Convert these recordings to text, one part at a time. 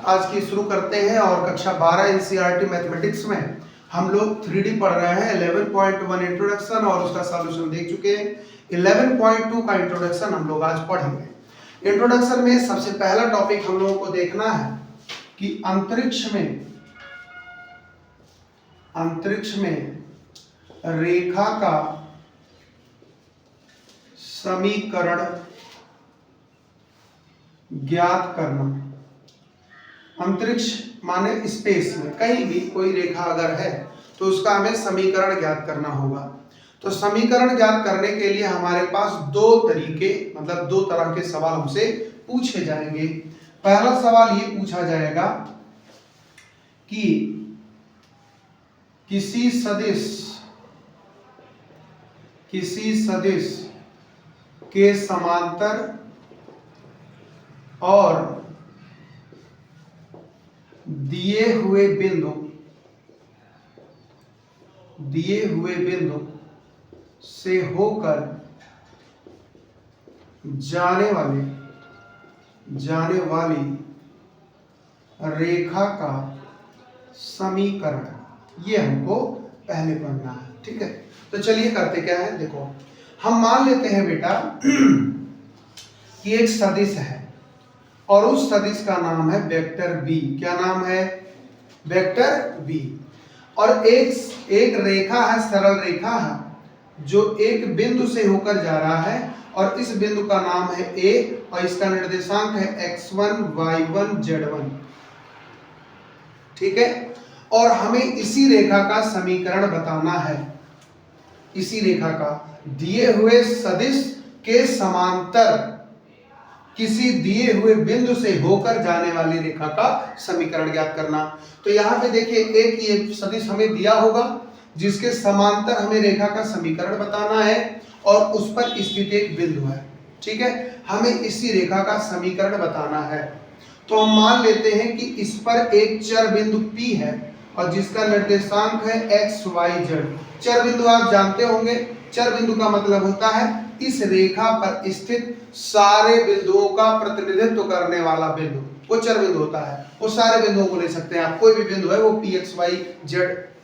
आज की शुरू करते हैं। और कक्षा 12 एनसीईआरटी मैथमेटिक्स में हम लोग 3D पढ़ रहे हैं। 11.1 इंट्रोडक्शन और उसका सॉल्यूशन देख चुके हैं। 11.2 का इंट्रोडक्शन हम लोग आज पढ़ेंगे। इंट्रोडक्शन में सबसे पहला टॉपिक हम लोगों को देखना है कि अंतरिक्ष में रेखा का समीकरण ज्ञात करना। अंतरिक्ष माने स्पेस में कहीं भी कोई रेखा अगर है तो उसका हमें समीकरण ज्ञात करना होगा। तो समीकरण ज्ञात करने के लिए हमारे पास दो तरह के सवाल हमसे पूछे जाएंगे। पहला सवाल ये पूछा जाएगा कि किसी सदिश के समांतर और दिए हुए बिंदु से होकर जाने वाली रेखा का समीकरण, ये हमको पहले पढ़ना है। ठीक है, तो चलिए करते क्या है। देखो, हम मान लेते हैं बेटा कि एक सदिश है और उस सदिश का नाम है वेक्टर बी। क्या नाम है? Vector B. और एक रेखा है, सरल रेखा है जो एक बिंदु से होकर जा रहा है और इस बिंदु का नाम है ए और इसका निर्देशांक है x1 y1 z1। ठीक है, और हमें इसी रेखा का समीकरण बताना है। इसी रेखा का दिए हुए सदिश के समांतर किसी दिए हुए बिंदु से होकर जाने वाली रेखा का समीकरण ज्ञात करना। तो यहाँ पे देखिए, एक ये सदिश हमें दिया होगा जिसके समांतर हमें रेखा का समीकरण बताना है और उस पर स्थित एक बिंदु है। ठीक है, हमें इसी रेखा का समीकरण बताना है। तो हम मान लेते हैं कि इस पर एक चर बिंदु P है और जिसका निर्देशांक है x y z। चर बिंदु आप जानते होंगे, चर बिंदु का मतलब होता है इस रेखा पर स्थित सारे बिंदुओं का प्रतिनिधित्व करने वाला बिंदु, वो चर बिंदु होता है। वो सारे बिंदुओं को ले सकते हैं आप, कोई भी बिंदु है वो p x y z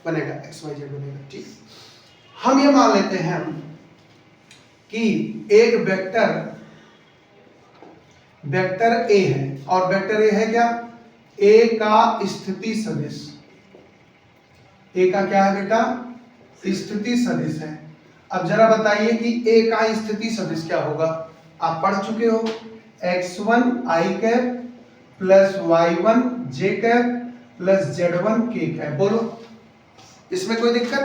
बनेगा, x y z बनेगा। ठीक, हम ये मान लेते हैं कि एक वेक्टर a है और वेक्टर a है क्या? a का स्थिति सदिश। a का क्या है बेटा? स्थिति सदिश है। अब जरा बताइए कि a का स्थिति सदिश क्या होगा? आप पढ़ चुके हो, x1 i cap plus y1 j cap plus z1 k cap. बोलो, इसमें कोई दिक्कत?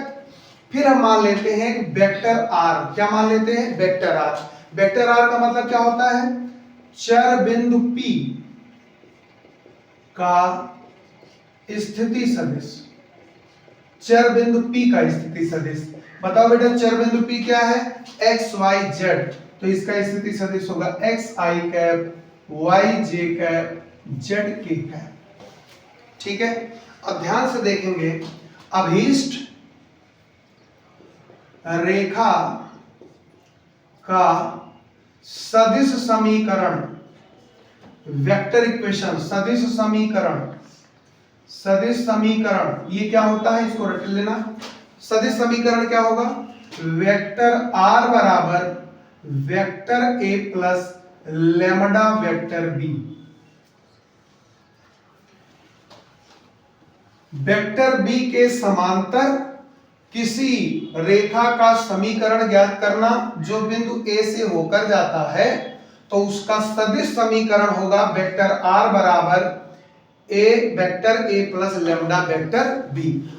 फिर हम मान लेते हैं कि वेक्टर r। क्या मान लेते हैं? Vector r। वेक्टर r का मतलब क्या होता है? चर बिंदु p का स्थिति सदिश। चर बिंदु p का स्थिति सदिश। बताओ बेटा, चर बिंदु P क्या है? x y z। तो इसका स्थिति सदिश होगा x i cap y j cap z k cap. ठीक है, अब ध्यान से देखेंगे, अभीष्ट रेखा का सदिश समीकरण, वेक्टर इक्वेशन, सदिश समीकरण ये क्या होता है? इसको रट लेना। सदिश समीकरण क्या होगा? वेक्टर r बराबर vector a plus lambda vector b। Vector b के समांतर किसी रेखा का समीकरण ज्ञात करना जो बिंदु a से होकर जाता है, तो उसका सदिश समीकरण होगा वेक्टर r बराबर vector a plus lambda vector b।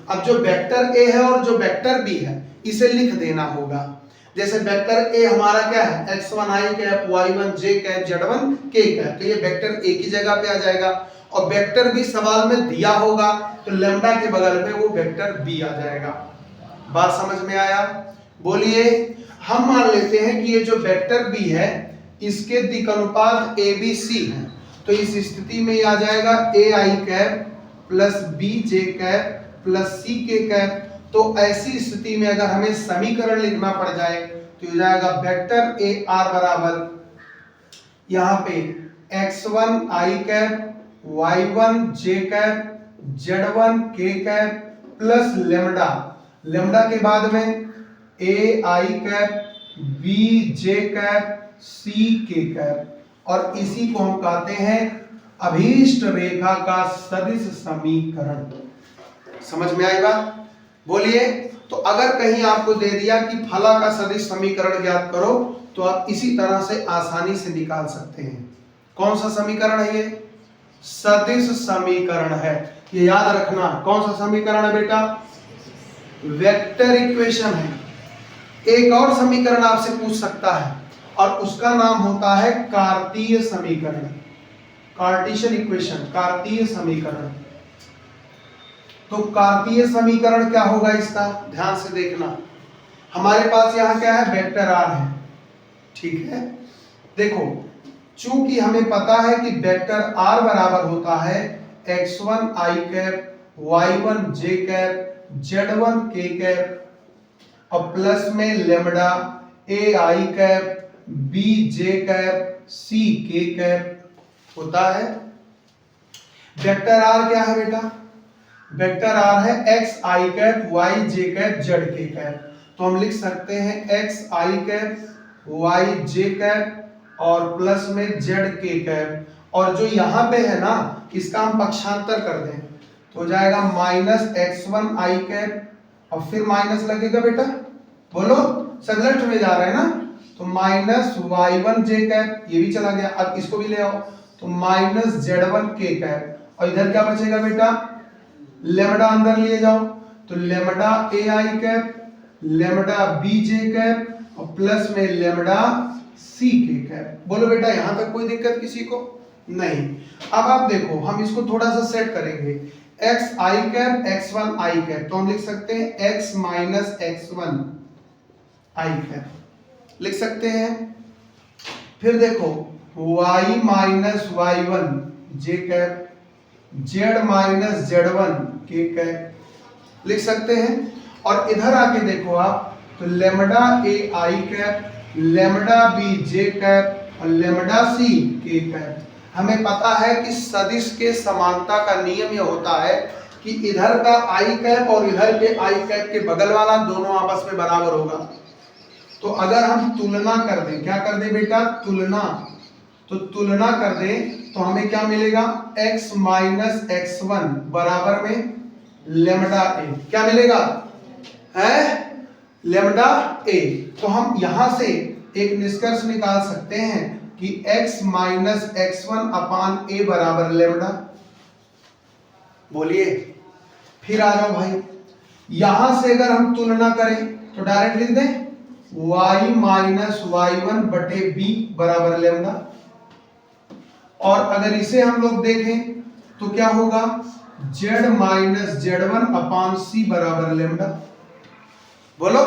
अब जो वेक्टर a है और जो वेक्टर b है इसे लिख देना होगा। जैसे वेक्टर a हमारा क्या है? x1 i cap y1 j cap z1 k cap. तो ये वेक्टर a की जगह पे आ जाएगा और वेक्टर b सवाल में दिया होगा तो लैम्डा के बगल में वो वेक्टर b आ जाएगा। बात समझ में आया? बोलिए। हम मान लेते हैं कि ये जो वेक्टर b है इसके दिक् अनुपात abc है, तो इस स्थिति में आ जाएगा a i cap plus b j cap plus c k cap. तो ऐसी स्थिति में अगर हमें समीकरण लिखना पड़ जाए तो हो जाएगा वेक्टर a r बराबर यहाँ पे x1 i cap y1 j cap z1 k cap plus lambda, lambda के बाद में a I cap b j cap c k cap और इसी को हम कहते हैं अभीष्ट रेखा का सदिश समीकरण। समझ में आई बात? बोलिए। तो अगर कहीं आपको दे दिया कि फला का सदिश समीकरण ज्ञात करो तो आप इसी तरह से आसानी से निकाल सकते हैं। कौन सा समीकरण है ये? सदिश समीकरण है। ये याद रखना। कौन सा समीकरण है बेटा? वेक्टर इक्वेशन है। एक और समीकरण आपसे पूछ सकता है और उसका नाम होता है कार्तीय समीकरण, कार्टेशियन इक्वेशन, कार्तीय समीकरण। तो कार्तीय समीकरण क्या होगा इसका? ध्यान से देखना। हमारे पास यहां क्या है? वेक्टर आर है, ठीक है। देखो, चूंकि हमें पता है कि वेक्टर आर बराबर होता है x1 i cap, y1 j cap, z1 k cap और प्लस में lambda a i cap, b j cap, c k cap होता है। वेक्टर आर क्या है बेटा? वेक्टर आर है x i cap, y j cap, z k cap. तो हम लिख सकते हैं x i cap, y j cap और प्लस में z k कैप। और जो यहाँ पे है ना, इसका हम पक्षांतर कर दें तो हो जाएगा माइनस x1 i कैप और फिर माइनस लगेगा बेटा, बोलो, सब लेफ्ट में जा रहे हैं ना, तो माइनस y1 j कैप, ये भी चला गया। अब इसको भी ले आओ तो माइनस z1 k कैप और इधर क्या बचेगा बेटा? लेमडा अंदर लिए जाओ तो lambda a i cap, lambda b j cap और प्लस में लेमडा c k कैप। बोलो बेटा, यहां तक कोई दिक्कत किसी को? नहीं। अब आप देखो, हम इसको थोड़ा सा सेट करेंगे। x i cap, x1 i cap, तो हम लिख सकते हैं x minus x1 i cap लिख सकते हैं। फिर देखो y minus y1 j cap, z minus z1 k cap लिख सकते हैं। और इधर आके देखो आप तो lambda a i cap, lambda b j cap और लेमडा c k कैप। हमें पता है कि सदिश के समानता का नियम यह होता है कि इधर का i कैप और इधर के i कैप के बगल वाला दोनों आपस में बराबर होगा। तो अगर हम तुलना कर दें, क्या कर दें बेटा? तुलना। तो तुलना कर दें तो हमें क्या मिलेगा? x माइनस x1 बराबर में लेमडा a, क्या मिलेगा? है लेमडा a। तो हम यहां से एक निष्कर्ष निकाल सकते हैं कि x minus x1 upon a बराबर लेमडा। बोलिए। फिर आ जाओ भाई, यहां से अगर हम तुलना करें तो डायरेक्ट लिख दें y माइनस y1 बटे b बराबर लेमडा। और अगर इसे हम लोग देखें तो क्या होगा? z माइनस z1 अपान c बराबर लेमडा। बोलो।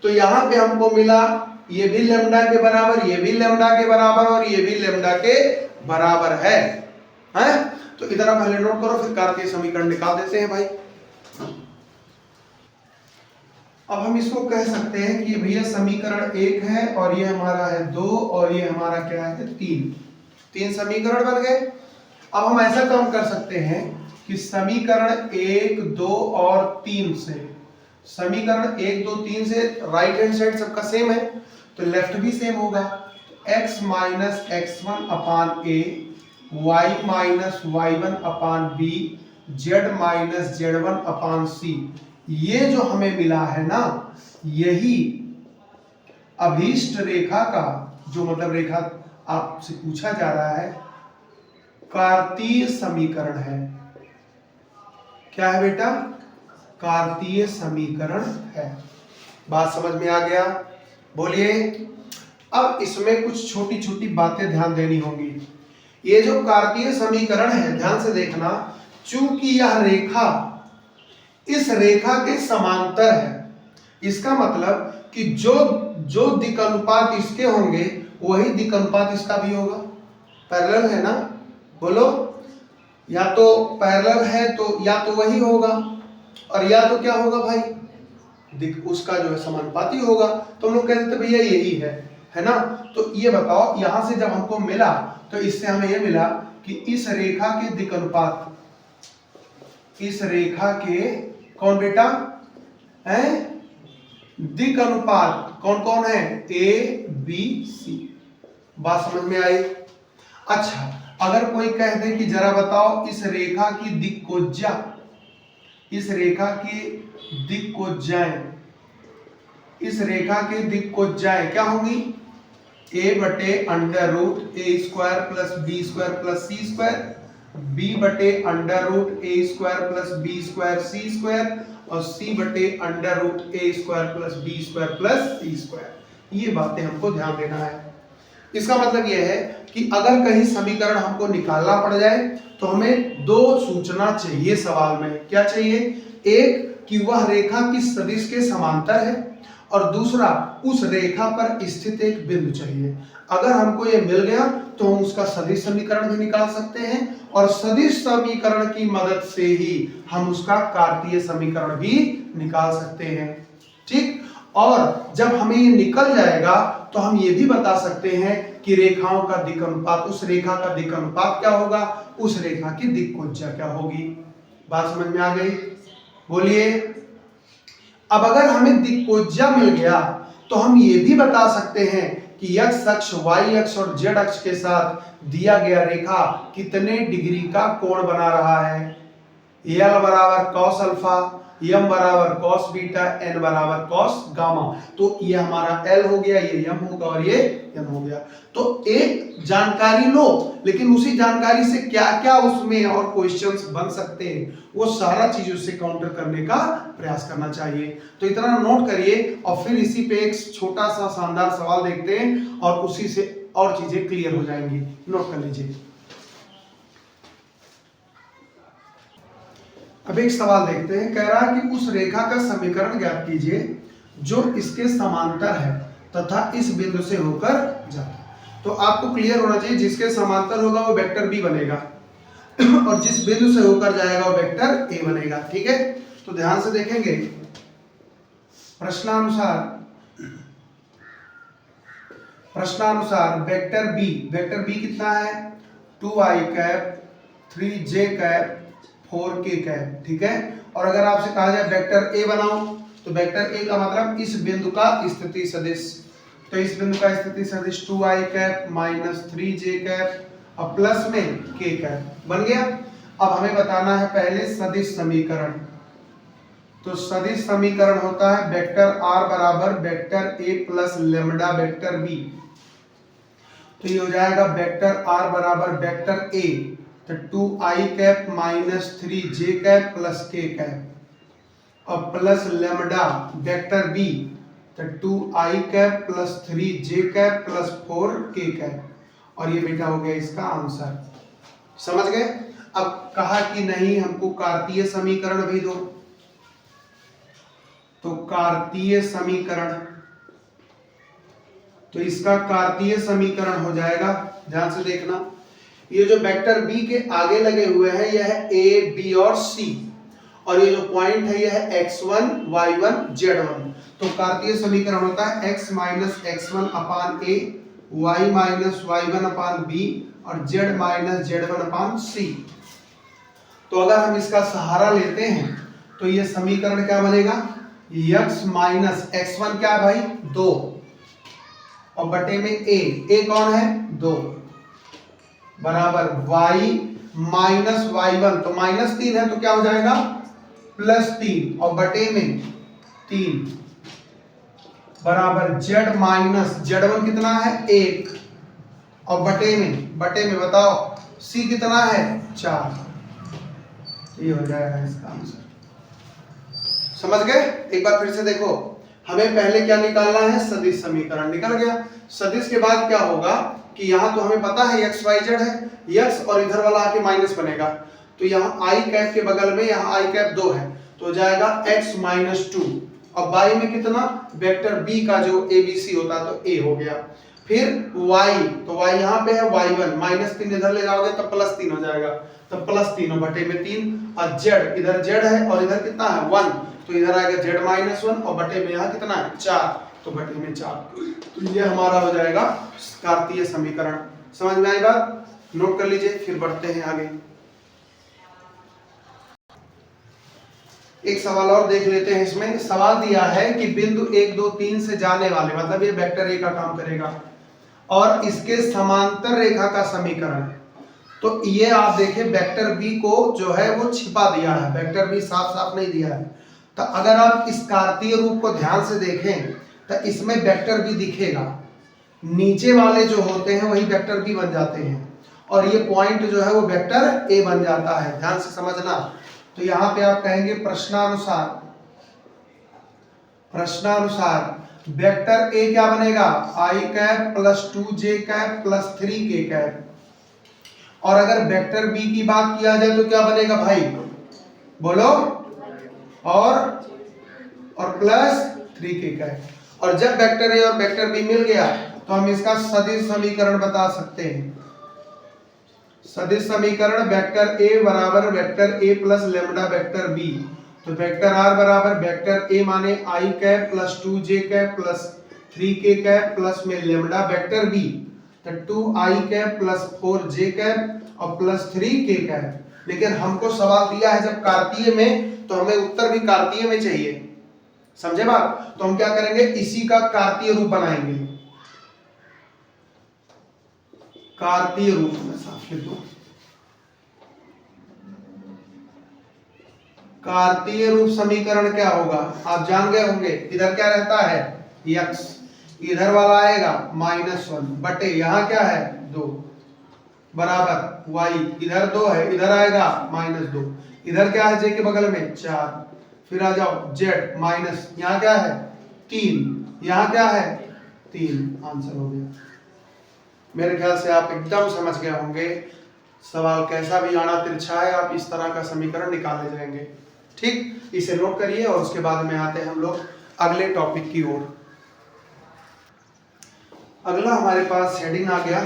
तो यहां पे हमको मिला ये भी लेमडा के बराबर, ये भी लेमडा के बराबर और ये भी लेमडा के बराबर है, हैं? तो इधर पहले नोट करो, फिर कार्तीय समीकरण निकाल देते हैं भाई। अब हम इसको कह सकते हैं कि भैया समीकरण 1 है और ये हमारा है 2 और ये हमारा क्या है? 3 समीकरण बन गए। अब हम ऐसा काम कर सकते हैं कि समीकरण 1, 2 और 3 से, समीकरण 1, 2, 3 से राइट हैंड साइड सबका सेम है तो लेफ्ट भी सेम होगा। x minus x1 upon a, y minus y1 upon b, z minus z1 upon c, ये जो हमें मिला है ना, यही अभीष्ट रेखा का, जो मतलब रेखा आपसे पूछा जा रहा है, कार्तीय समीकरण है। क्या है बेटा? कार्तीय समीकरण है। बात समझ में आ गया? बोलिए। अब इसमें कुछ छोटी छोटी बातें ध्यान देनी होंगी। ये जो कार्तीय समीकरण है, ध्यान से देखना, चूंकि यह रेखा इस रेखा के समांतर है, इसका मतलब कि जो दिक् अनुपात इसके होंगे वही दिक् अनुपात इसका भी होगा। पैरेलल है ना? बोलो। या तो पैरेलल है तो या तो वही होगा और या तो क्या होगा भाई? उसका जो है समानुपाती होगा। तो हम लोग कहते थे भैया यही है ना? तो ये बताओ, यहां से जब हमको मिला तो इससे हमें ये मिला कि इस रेखा के दिक् अनुपात, इस रेखा के कौन बेटा है दिक् अनुपात कौन कौन है, ए बी सी। बात समझ में आई? अच्छा, अगर कोई कह दे कि जरा बताओ इस रेखा की दिक्कोज्जा, इस रेखा की दिक्कोज्जाएं, इस रेखा के दिक्कोज्जाएं क्या होंगी, a बटे under root A square plus B square plus C square, b बटे under root A square plus B square C square, और c बटे under root A square plus B square plus C square. ये बातें हमको ध्यान देना है। इसका मतलब यह है कि अगर कहीं समीकरण हमको निकालना पड़ जाए तो हमें दो सूचना चाहिए सवाल में। क्या चाहिए? एक कि वह रेखा किस सदिश के समांतर है, और दूसरा उस रेखा पर स्थित एक बिंदु चाहिए। अगर हमको ये मिल गया तो हम उसका सदिश समीकरण भी निकाल सकते हैं, और सदिश समीकरण की मदद से ही हम उसका कार्तीय समीकरण भी निकाल सकते हैं। ठीक, और जब हमें ये निकल जाएगा तो हम ये भी बता सकते हैं कि रेखाओं का दिक् अनुपात, उस रेखा का दिक् अनुपात क्या होगा, उस रेखा की दिक्कोज्जा क्या होगी। बात समझ में आ गई? बोलिए। अब अगर हमें दिक्कोज्जा मिल गया तो हम ये भी बता सकते हैं कि x अक्ष, y अक्ष और z अक्ष के साथ दिया गया रेखा कितने डिग्री का कोण बना रहा है। L बराबर cos अल्फा, m बराबर cos बीटा, n बराबर cos गामा। तो ये हमारा L हो गया, ये m होगा और ये n हो गया। तो एक जानकारी लो, लेकिन उसी जानकारी से क्या क्या उसमें और क्वेश्चंस बन सकते हैं वो सारा चीज उससे काउंटर करने का प्रयास करना चाहिए। तो इतना नोट करिए, और फिर इसी पे एक छोटा सा शानदार सवाल देखते हैं और उसी से और चीजें क्लियर हो जाएंगी। नोट कर लीजिए। अब एक सवाल देखते हैं। कह रहा है कि उस रेखा का समीकरण ज्ञात कीजिए जो इसके समांतर है तथा इस बिंदु से होकर जाता है। तो आपको क्लियर होना चाहिए, जिसके समांतर होगा वो वेक्टर बी बनेगा और जिस बिंदु से होकर जाएगा वो वेक्टर ए बनेगा। ठीक है, तो ध्यान से देखेंगे। प्रश्नानुसार वेक्टर बी कितना है, 2i cap 3j cap 4k cap. ठीक है, और अगर आपसे कहा जाए वेक्टर ए बनाओ तो वेक्टर ए का मतलब इस बिंदु का स्थिति सदिश। तो इस बिंदु का स्थिति सदिश 2i cap minus 3j cap और प्लस में k कैप बन गया। अब हमें बताना है पहले सदिश समीकरण। तो सदिश समीकरण होता है वेक्टर r बराबर vector a plus lambda vector b। तो ये हो जाएगा वेक्टर r बराबर वेक्टर a, तो 2i cap minus 3j cap plus k cap और प्लस लेमडा वेक्टर b, तो 2i cap plus 3j cap plus 4k cap. और ये बेटा हो गया इसका आंसर। समझ गए? अब कहा कि नहीं हमको कार्तीय समीकरण भी दो, तो कार्तीय समीकरण, तो इसका कार्तीय समीकरण हो जाएगा। ध्यान से देखना, ये जो वेक्टर बी के आगे लगे हुए हैं यह है ए बी और सी, और ये जो पॉइंट है यह है x1 y1 z1। तो कार्तीय समीकरण होता है x minus x1 upon a, y minus y1 upon b और z माइनस z1 अपान c। तो अगर हम इसका सहारा लेते हैं तो ये समीकरण क्या बनेगा, x माइनस x1 क्या है भाई 2 और बटे में a कौन है 2 बराबर y माइनस y1, तो माइनस 3 है तो क्या हो जाएगा प्लस 3 और बटे में 3 बराबर z माइनस z1 कितना है 1 और बटे में बताओ c कितना है 4। ये हो जाएगा इसका आंसर। समझ गए? एक बार फिर से देखो, हमें पहले क्या निकालना है, सदिश समीकरण। निकल गया। सदिश के बाद क्या होगा कि यहाँ तो हमें पता है x y z है, x और इधर वाला आके माइनस बनेगा, तो यहाँ i कैप के बगल में यहाँ i कैप 2 है तो हो जाएगा x माइनस 2 और y में कितना वेक्टर b का जो abc होता है तो a हो गया। फिर y, तो y यहाँ पे है y1 माइनस 3 इधर ले जाओगे तो प्लस 3 हो जाएगा, तो प्लस 3 बटे में 3 और z, इधर z है और इधर कितना है 1 तो इधर आएगा z माइनस 1 और बटे में यहाँ कितना है 4 तो बटे में 4। तो ये हमारा हो जाएगा कार्तीय समीकरण। समझ में आई बात? नोट कर लीजिए, फिर बढ़ते हैं आगे। एक सवाल और देख लेते हैं। इसमें सवाल दिया है कि बिंदु 1 2 3 से जाने वाले, मतलब ये वेक्टर ए का काम करेगा, और इसके समांतर रेखा का समीकरण। तो ये आप देखिए वेक्टर बी को जो है वो छिपा दिया है, वेक्टर बी साफ साफ नहीं दिया है। तो अगर आप इस कार्तीय रूप को ध्यान से देखें तो इसमें वेक्टर बी दिखेगा, नीचे वाले जो होते हैं वही वेक्टर बी बन जाते हैं, और ये पॉइंट जो है वो वेक्टर ए बन जाता है। ध्यान से समझना। तो यहां पे आप कहेंगे प्रश्नानुसार वेक्टर ए क्या बनेगा, I cap plus 2j cap plus 3k cap. और अगर वेक्टर बी की बात किया जाए तो क्या बनेगा भाई, बोलो, और प्लस 3k कैप। और जब वेक्टर ए और वेक्टर बी मिल गया तो हम इसका सदिश समीकरण बता सकते हैं। सदिश समीकरण वेक्टर ए बराबर vector A plus lambda vector B. तो वेक्टर आर बराबर वेक्टर ए माने I cap plus 2j cap plus 3k cap plus में लेमडा वेक्टर बी, तो 2i cap plus 4j cap और प्लस 3k कैप। लेकिन हमको सवाल दिया है जब कार्तीय में, तो हमें उत्तर भी कार्तीय में चाहिए, समझे बात। तो हम क्या करेंगे, इसी का कार्तीय रूप बनाएंगे। कार्तीय रूप में साफ लिख दो, कार्तीय रूप समीकरण क्या होगा आप जान गए होंगे। इधर क्या रहता है x, इधर वाला आएगा -1 बटे यहाँ क्या है 2 बराबर y, इधर 2 है, इधर आएगा -2, इधर क्या है j के बगल में 4, फिर आ जाओ z माइनस, यहाँ क्या है 3, यहाँ क्या है 3। आंसर हो गया। मेरे ख्याल से आप एकदम समझ गए होंगे, सवाल कैसा भी आना तिरछा है, आप इस तरह का समीकरण निकाल ले जाएंगे। ठीक, इसे नोट करिए और उसके बाद में आते हैं हम लोग अगले टॉपिक की ओर। अगला हमारे पास हेडिंग आ गया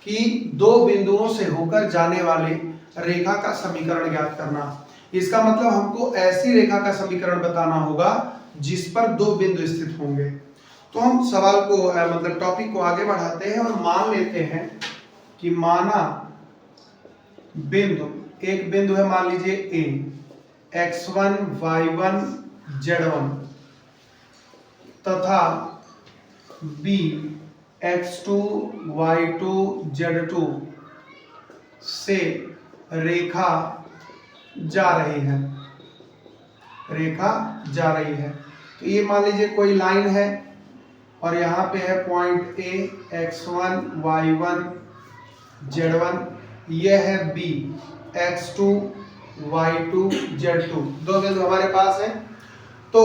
कि दो बिंदुओं से होकर जाने वाले रेखा का समीकरण ज्ञात करना। इसका मतलब हमको ऐसी रेखा का समीकरण बताना होगा जिस पर दो बिंदु स्थित होंगे। तो हम सवाल को मतलब टॉपिक को आगे बढ़ाते हैं और मान लेते हैं कि माना बिंदु, एक बिंदु है मान लीजिए ए, x1 y1 z1 तथा b x2 y2 z2 से रेखा जा रही है, तो ये मान लीजिए कोई लाइन है और यहाँ पे है point A, x1 y1 z1, ये है B x2 y2 z2, दो बिंदु हमारे पास है। तो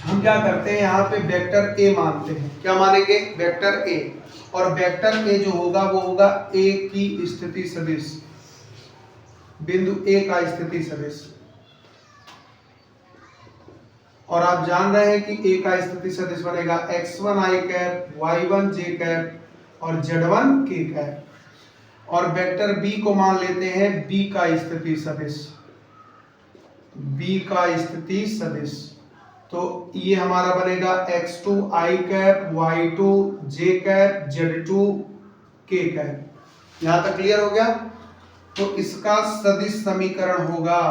हम क्या करते हैं, यहाँ पे वेक्टर A मानते हैं। क्या मानेंगे, वेक्टर A, और वेक्टर A जो होगा वो होगा A की स्थिति सदिश, बिंदु A का स्थिति सदिश। और आप जान रहे हैं कि A का स्थिति सदिश बनेगा x1 i cap y1 j cap और z1 k कैप। और वेक्टर B को मान लेते हैं B का स्थिति सदिश, B का स्थिति सदिश। तो ये हमारा बनेगा x2 i cap y2 j cap z2 k cap. यहां तक क्लियर हो गया। तो इसका सदिश समीकरण होगा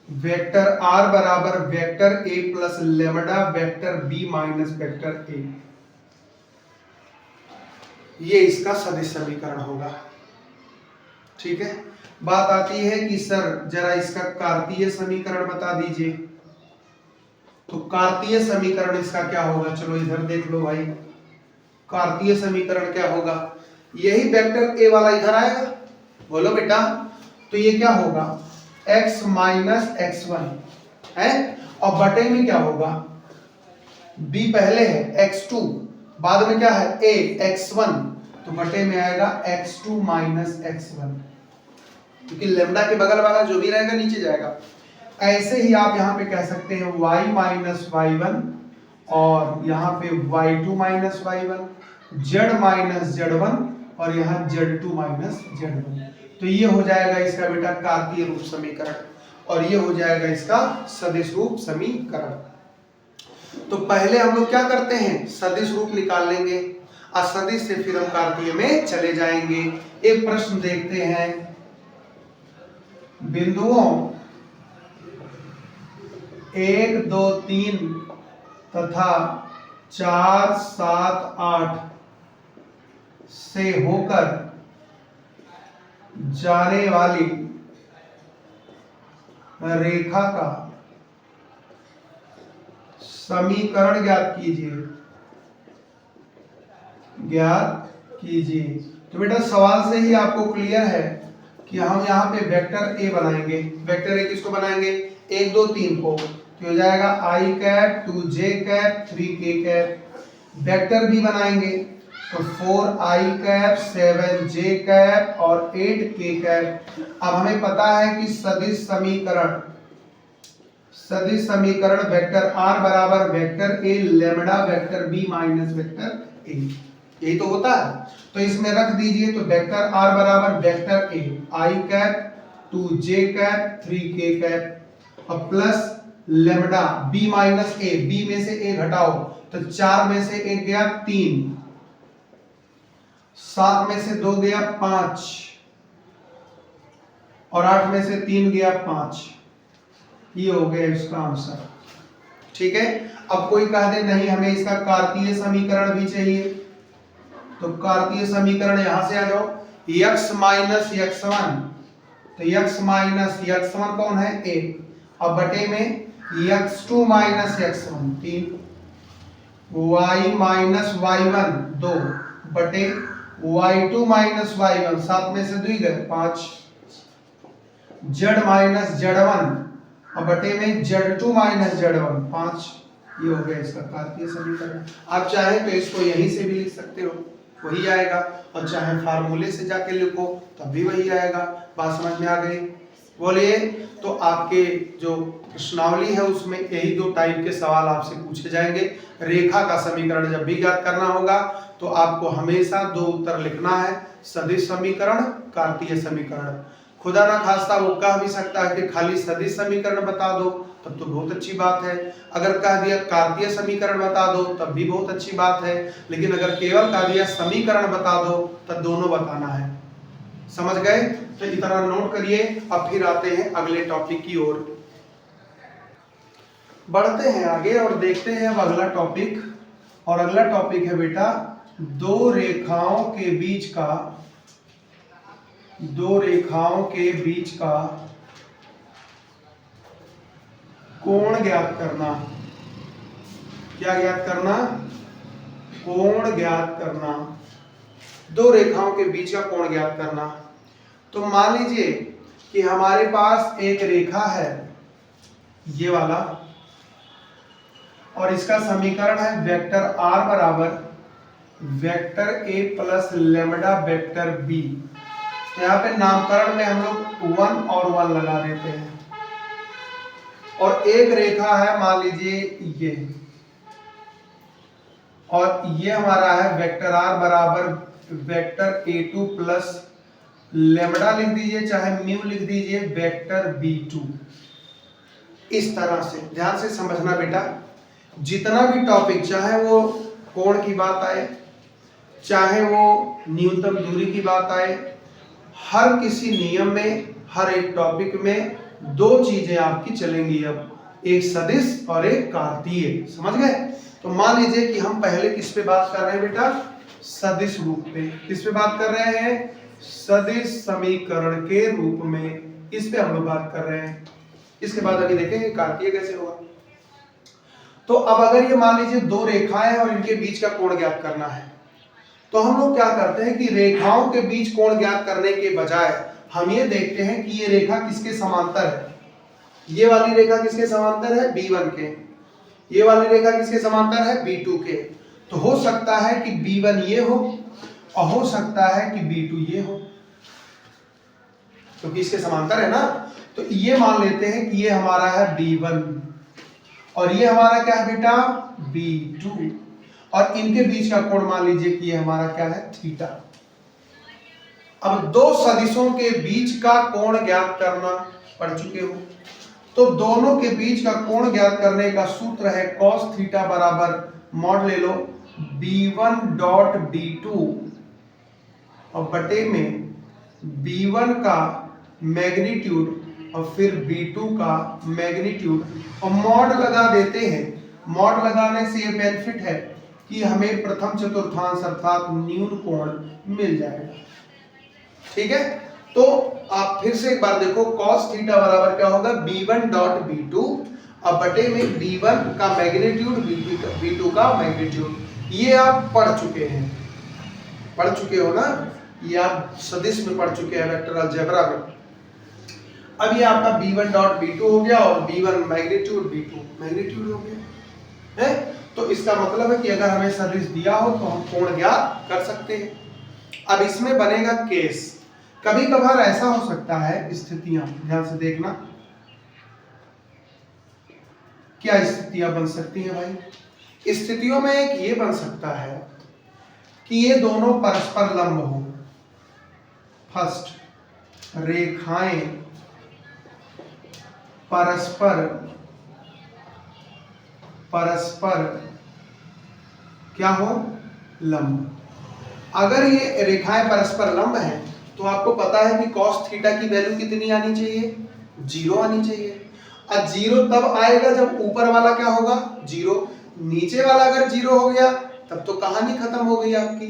वेक्टर R बराबर vector A plus lambda vector B minus vector A, ये इसका सदिश समीकरण होगा। ठीक है, बात आती है कि सर जरा इसका कार्तीय समीकरण बता दीजिए। तो कार्तीय समीकरण इसका क्या होगा, चलो इधर देख लो भाई। कार्तीय समीकरण क्या होगा, यही वेक्टर A वाला इधर आएगा, बोलो बेटा। तो ये क्या होगा x माइनस x1 है, और बटे में क्या होगा, B पहले है x2, बाद में क्या है A x1, तो बटे में आएगा x2 माइनस x1, क्योंकि लेमडा के बगल वाला जो भी रहेगा नीचे जाएगा। ऐसे ही आप यहाँ पे कह सकते हैं y माइनस y1, और यहाँ पे y2 minus y1, z minus z1, और यहाँ z2 माइनस z1। तो ये हो जाएगा इसका बेटा कार्तीय रूप समीकरण, और ये हो जाएगा इसका सदिश रूप समीकरण। तो पहले हम लोग क्या करते हैं, सदिश रूप निकाल लेंगे। असदिश से फिर हम कार्तीय में चले जाएंगे। एक प्रश्न देखते हैं, बिंदुओं 1 2 3 तथा 4 7 8 से होकर जाने वाली रेखा का समीकरण ज्ञात कीजिए। तो बेटा सवाल से ही आपको क्लियर है कि हम यहाँ पे वेक्टर ए बनाएंगे। वेक्टर ए किसको बनाएंगे? 1 2 3 को, तो हो जाएगा i cap 2 j cap 3 k cap. Vector B बनाएंगे तो 4i कैप 7 j कैप और 8 k कैप। अब हमें पता है कि सदिश समीकरण वेक्टर r बराबर vector a lambda vector b minus vector a, यही तो होता है। तो इसमें रख दीजिए, तो वेक्टर r बराबर vector a i cap 2 j cap 3 k cap और plus lambda b minus a, b में से a घटाओ तो 4 में से 1 गया 3, 7 में से 2 गया 5 और 8 में से 3 गया 5। ये हो गया इसका आंसर। ठीक है। अब कोई कह दे नहीं हमें इसका कार्तीय समीकरण भी चाहिए, तो कार्तीय समीकरण यहां से आ जाओ, x माइनस x1, तो x माइनस x1 कौन है? 1। अब बटे में x2 minus x1 3, y minus y1 2 बटे y2 माइनस y1 7 में से 2 गए 5, z माइनस z1 और बटे में z2 माइनस z1 5। ये हो गया इसका कार्तीय समीकरण। आप चाहे तो इसको यहीं से भी लिख सकते हो, वही आएगा, और चाहे फार्मूले से जाके लिखो तब भी वही आएगा। बात समझ में आ गई? बोलिए। तो आपके जो प्रश्नावली है उसमें यही 2 टाइप के सवाल आपसे पूछे जाएंगे। रेखा का समीकरण जब भी ज्ञात करना होगा तो आपको हमेशा 2 उत्तर लिखना है, सदिश समीकरण, कार्तीय समीकरण। खुदा ना खास्ता वो कह भी सकता है कि खाली सदिश समीकरण बता दो, तब तो बहुत अच्छी बात है। अगर कह दिया कार्तीय समीकरण बता दो तब भी बहुत अच्छी बात है, लेकिन अगर केवल कह दिया समीकरण बता दो तब दोनों बताना है। समझ गए? तो इतना नोट करिए। अब फिर आते हैं अगले टॉपिक की ओर, बढ़ते हैं आगे और देखते हैं अब अगला टॉपिक। और अगला टॉपिक है बेटा 2 रेखाओं के बीच का कोण ज्ञात करना। क्या ज्ञात करना? कोण ज्ञात करना। 2 रेखाओं के बीच का कोण ज्ञात करना। तो मान लीजिए कि हमारे पास एक रेखा है ये वाला, और इसका समीकरण है वेक्टर r बराबर vector a plus lambda vector b। तो यहाँ पे नामकरण में हम लोग 1 और 1 लगा देते हैं। और एक रेखा है मान लीजिए ये, और ये हमारा है वेक्टर r बराबर वेक्टर a2 प्लस लेमडा लिख दीजिए चाहे म्यू लिख दीजिए वेक्टर b2। इस तरह से ध्यान से समझना बेटा, जितना भी टॉपिक, चाहे वो कोण की बात आए, चाहे वो न्यूनतम दूरी की बात आए, हर किसी नियम में, हर एक टॉपिक में 2 चीजें आपकी चलेंगी। अब एक सदिश और एक कार्तीय। समझ गए? तो मान लीजिए कि हम पहले किस पे बात कर रहे हैं बेटा? सदिश रूप पे। किस पे बात कर रहे हैं? सदिश समीकरण के रूप में, इस पे हम लोग बात कर रहे हैं। इसके बाद अभी देखेंगे कार्तीय कैसे होगा। तो अब अगर ये मान लीजिए 2 रेखाएं हैं और इनके बीच का कोण ज्ञात करना है, तो हम लोग क्या करते हैं कि रेखाओं के बीच कोण ज्ञात करने के बजाय हम ये देखते हैं कि ये रेखा किसके समांतर है। ये वाली रेखा किसके समांतर है? B1 के। ये वाली रेखा किसके समांतर है? B2 के। तो हो सकता है कि B1 ये हो और हो सकता है कि B2 ये हो, क्योंकि इसके समांतर है ना। तो ये मान लेते हैं कि ये हमारा है B1 और ये हमारा क्या है बेटा? B2। और इनके बीच का कोण मान लीजिए कि ये हमारा क्या है? थीटा। अब 2 सदिशों के बीच का कोण ज्ञात करना पढ़ चुके हो, तो दोनों के बीच का कोण ज्ञात करने का सूत्र है cos थीटा बराबर मॉड ले लो B1 डॉट B2 और बटे में B1 का मैग्नीट्यूड और फिर B2 का मैग्नीट्यूड और मॉड लगा देते हैं। मॉड लगाने से ये बेनिफिट है कि हमें प्रथम चतुर्थांश अर्थात न्यून कोण मिल जाएगा। ठीक है, तो आप फिर से एक बार देखो, cos थीटा बराबर क्या होगा, B1 डॉट B2 और बटे में B1 का मैग्नीट्यूड B2 का मैग्नीट्यूड। ये आप पढ़ चुके हैं, पढ़ चुके हो ना, ये आप सदिश में पढ़ चुके हैं, वेक्टर अलजेब्रा में। अब ये आपका B1 डॉट B2 हो गया और B1 मैग्नीट्यूड B2 मैग्नीट्यूड हो गया है। तो इसका मतलब है कि अगर हमें सदिश दिया हो तो हम कोण ज्ञात कर सकते हैं। अब इसमें बनेगा केस, कभी कभार ऐसा हो सकता है, स्थितियां ध्यान से देखना, क्या स्थितियां बन सकती हैं भाई। स्थितियों में एक ये बन सकता है कि ये दोनों परस्पर लंब हो। फर्स्ट, रेखाएं परस्पर क्या हो, लंब। अगर ये रेखाएं परस्पर लंब हैं तो आपको पता है कि cos थीटा की वैल्यू कितनी आनी चाहिए, 0 आनी चाहिए। अब 0 तब आएगा जब ऊपर वाला क्या होगा, 0। नीचे वाला अगर 0 हो गया तब तो कहानी खत्म हो गई आपकी,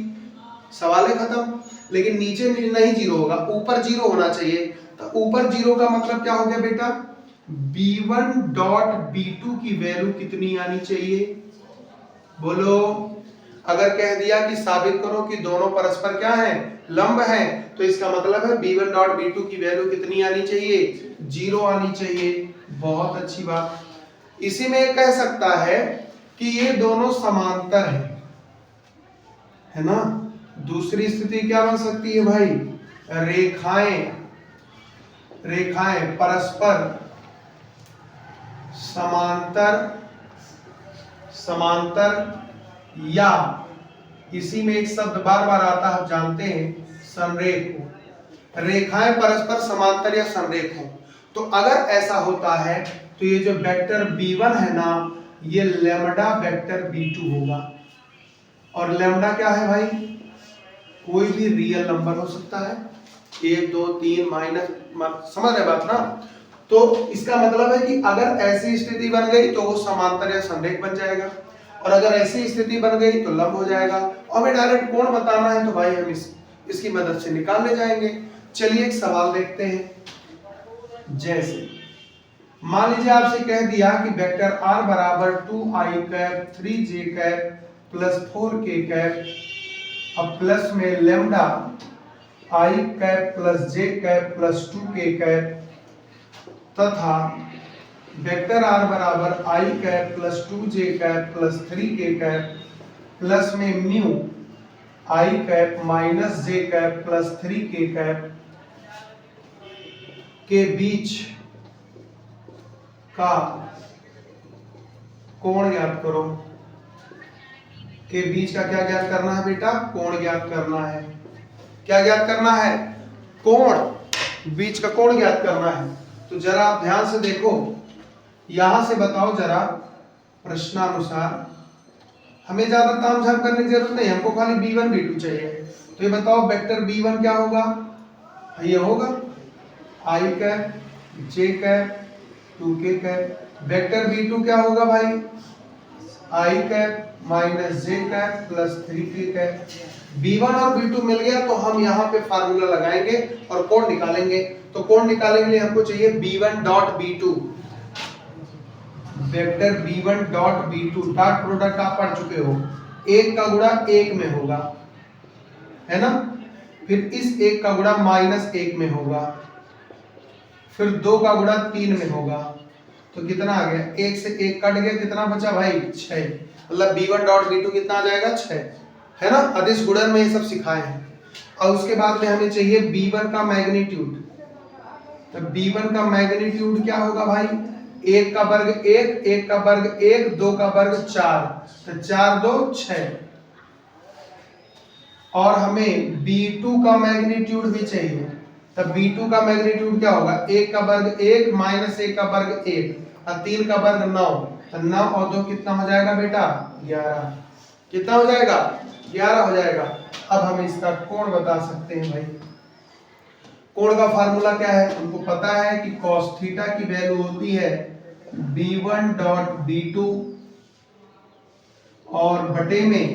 सवाल है खत्म। लेकिन नीचे नहीं 0 होगा, ऊपर 0 होना चाहिए। तो ऊपर 0 का मतलब क्या हो गया बेटा, B1 डॉट B2 की वैल्यू कितनी आनी चाहिए, बोलो। अगर कह दिया कि साबित करो कि दोनों परस्पर क्या हैं, लंब हैं, तो इसका मतलब है B1 डॉट B2 की वैल्यू कितनी आनी चाहिए, 0 आनी चाहिए। बहुत अच्छी बात। इसी में कह सकता है कि ये दोनों समांतर हैं, है ना। दूसरी स्थिति क्या बन सकती है भाई, रेखाएं परस्पर समांतर या इसी में एक शब्द बार बार आता है, आप जानते हैं, संरेख हो। रेखाएं परस्पर समांतर या संरेख हो। तो अगर ऐसा होता है तो ये जो वेक्टर B1 है ना, ये लैम्डा वेक्टर B2 होगा। और लैम्डा क्या है भाई, कोई भी रियल नंबर हो सकता है, 1 2 3 माइनस, समझ रहे बात ना। तो इसका मतलब है कि अगर ऐसी स्थिति बन गई तो वो समांतर या संरेख बन जाएगा, और अगर ऐसी स्थिति बन गई तो लंब हो जाएगा। और हमें डायरेक्ट कोण बताना है तो भाई हम इसकी मदद से निकाल ले जाएंगे। चलिए एक सवाल देखते हैं। जैसे मान लीजिए आपसे कह दिया कि वेक्टर r बराबर 2i cap 3j cap plus 4k cap अब प्लस में lambda i cap plus j cap plus 2k cap तथा वेक्टर r बराबर i cap plus 2j cap plus 3k cap plus में mu i cap minus j cap plus 3k cap के बीच का कोण ज्ञात करो। के बीच का क्या ज्ञात करना है बेटा, कोण ज्ञात करना है। क्या ज्ञात करना है, कोण, बीच का कोण ज्ञात करना है। तो जरा आप ध्यान से देखो, यहां से बताओ जरा प्रश्नानुसार, हमें ज्यादा तामझाम करने की जरूरत नहीं, हमको खाली B1 B2 चाहिए। तो ये बताओ वेक्टर B1 क्या होगा, ये होगा i cap j cap 2k cap. Vector B2 क्या होगा भाई, i cap minus j cap plus 3k cap. B1 और B2 मिल गया तो हम यहाँ पे फार्मूला लगाएंगे और कोण निकालेंगे। तो कोण निकालने के लिए हमको चाहिए B1 dot B2, vector B1 dot B2। Dot product आप पढ़ चुके हो, एक का गुणा एक में होगा, है ना। फिर इस एक का गुणा माइनस एक में होगा, फिर 2 का गुणा 3 में होगा। तो कितना आ गया, एक से एक कट गया, कितना बचा भाई, 6। मतलब B1 डॉट B2 कितना आ जाएगा, 6, है ना। अदिश गुणन में ये सब सिखाए हैं। और उसके बाद में हमें चाहिए B1 का मैग्नीट्यूड। तो B1 का मैग्नीट्यूड क्या होगा भाई, 1 का वर्ग 1, 1 का वर्ग 1, 2 का वर्ग 4, तो 4 2 6। और हमें B2 का मैग्नीट्यूड भी चाहिए। तब B2 का मैग्नीट्यूड क्या होगा, 1 का वर्ग 1 माइनस 1 का वर्ग 1 और 3 का वर्ग 9, तो 9 और 2 कितना हो जाएगा बेटा, 11। कितना हो जाएगा? 11 हो जाएगा। अब हम इसका कोण बता सकते हैं भाई। कोण का फार्मूला क्या है? हमको पता है कि cos थीटा की वैल्यू होती है b1 डॉट b2 और बटे में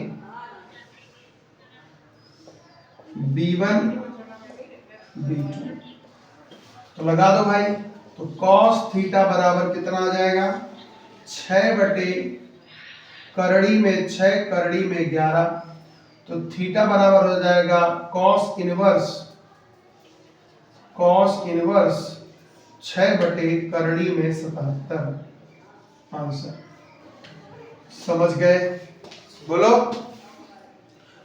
b1 b2। तो लगा दो भाई। तो cos थीटा बराबर कितना आ जाएगा? 6 बटे करड़ी में 6 करड़ी में 11। तो थीटा बराबर हो जाएगा cos इनवर्स 6 बटे करड़ी में 77 आंसर। समझ गए? बोलो।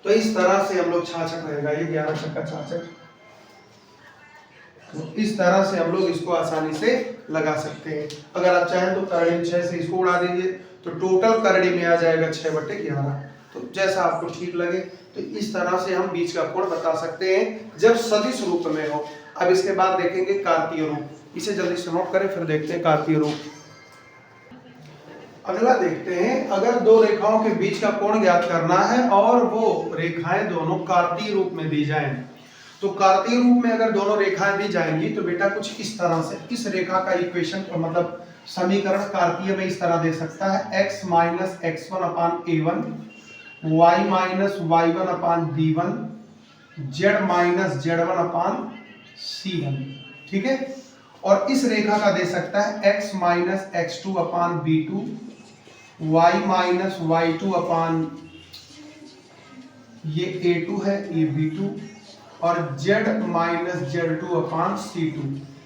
तो इस तरह से हम लोग 66 रहेगा, ये 11 छक्का 66। तो इस तरह से हम लोग इसको आसानी से लगा सकते हैं। अगर आप चाहें तो करड़ी 6 से इसको उड़ा दीजिए, तो टोटल करड़ी में आ जाएगा 6 बटे 11। तो जैसा आपको ठीक लगे। तो इस तरह से हम बीच का कोण बता सकते हैं जब सदिश रूप में हो। अब इसके बाद देखेंगे कार्तीय रूप। इसे जल्दी से नोट करें, फिर देखते हैं कार्तीय रूप। अगला देखते हैं, अगर दो रेखाओं के बीच का कोण ज्ञात करना है और वो रेखाएं दोनों कार्तीय रूप में दी जाएं। तो कार्तीय रूप में अगर दोनों रेखाएं दी जाएंगी तो बेटा कुछ इस तरह से, इस रेखा का इक्वेशन मतलब समीकरण कार्तीय में इस तरह दे सकता है, x माइनस x1 अपान a1, y माइनस y1 अपान b1, z माइनस z1 अपान c1। ठीक है। और इस रेखा का दे सकता है x माइनस x2 अपान b2, y माइनस y2 अपान ये a2 है, ये b2, और z माइनस z2 अपान c2।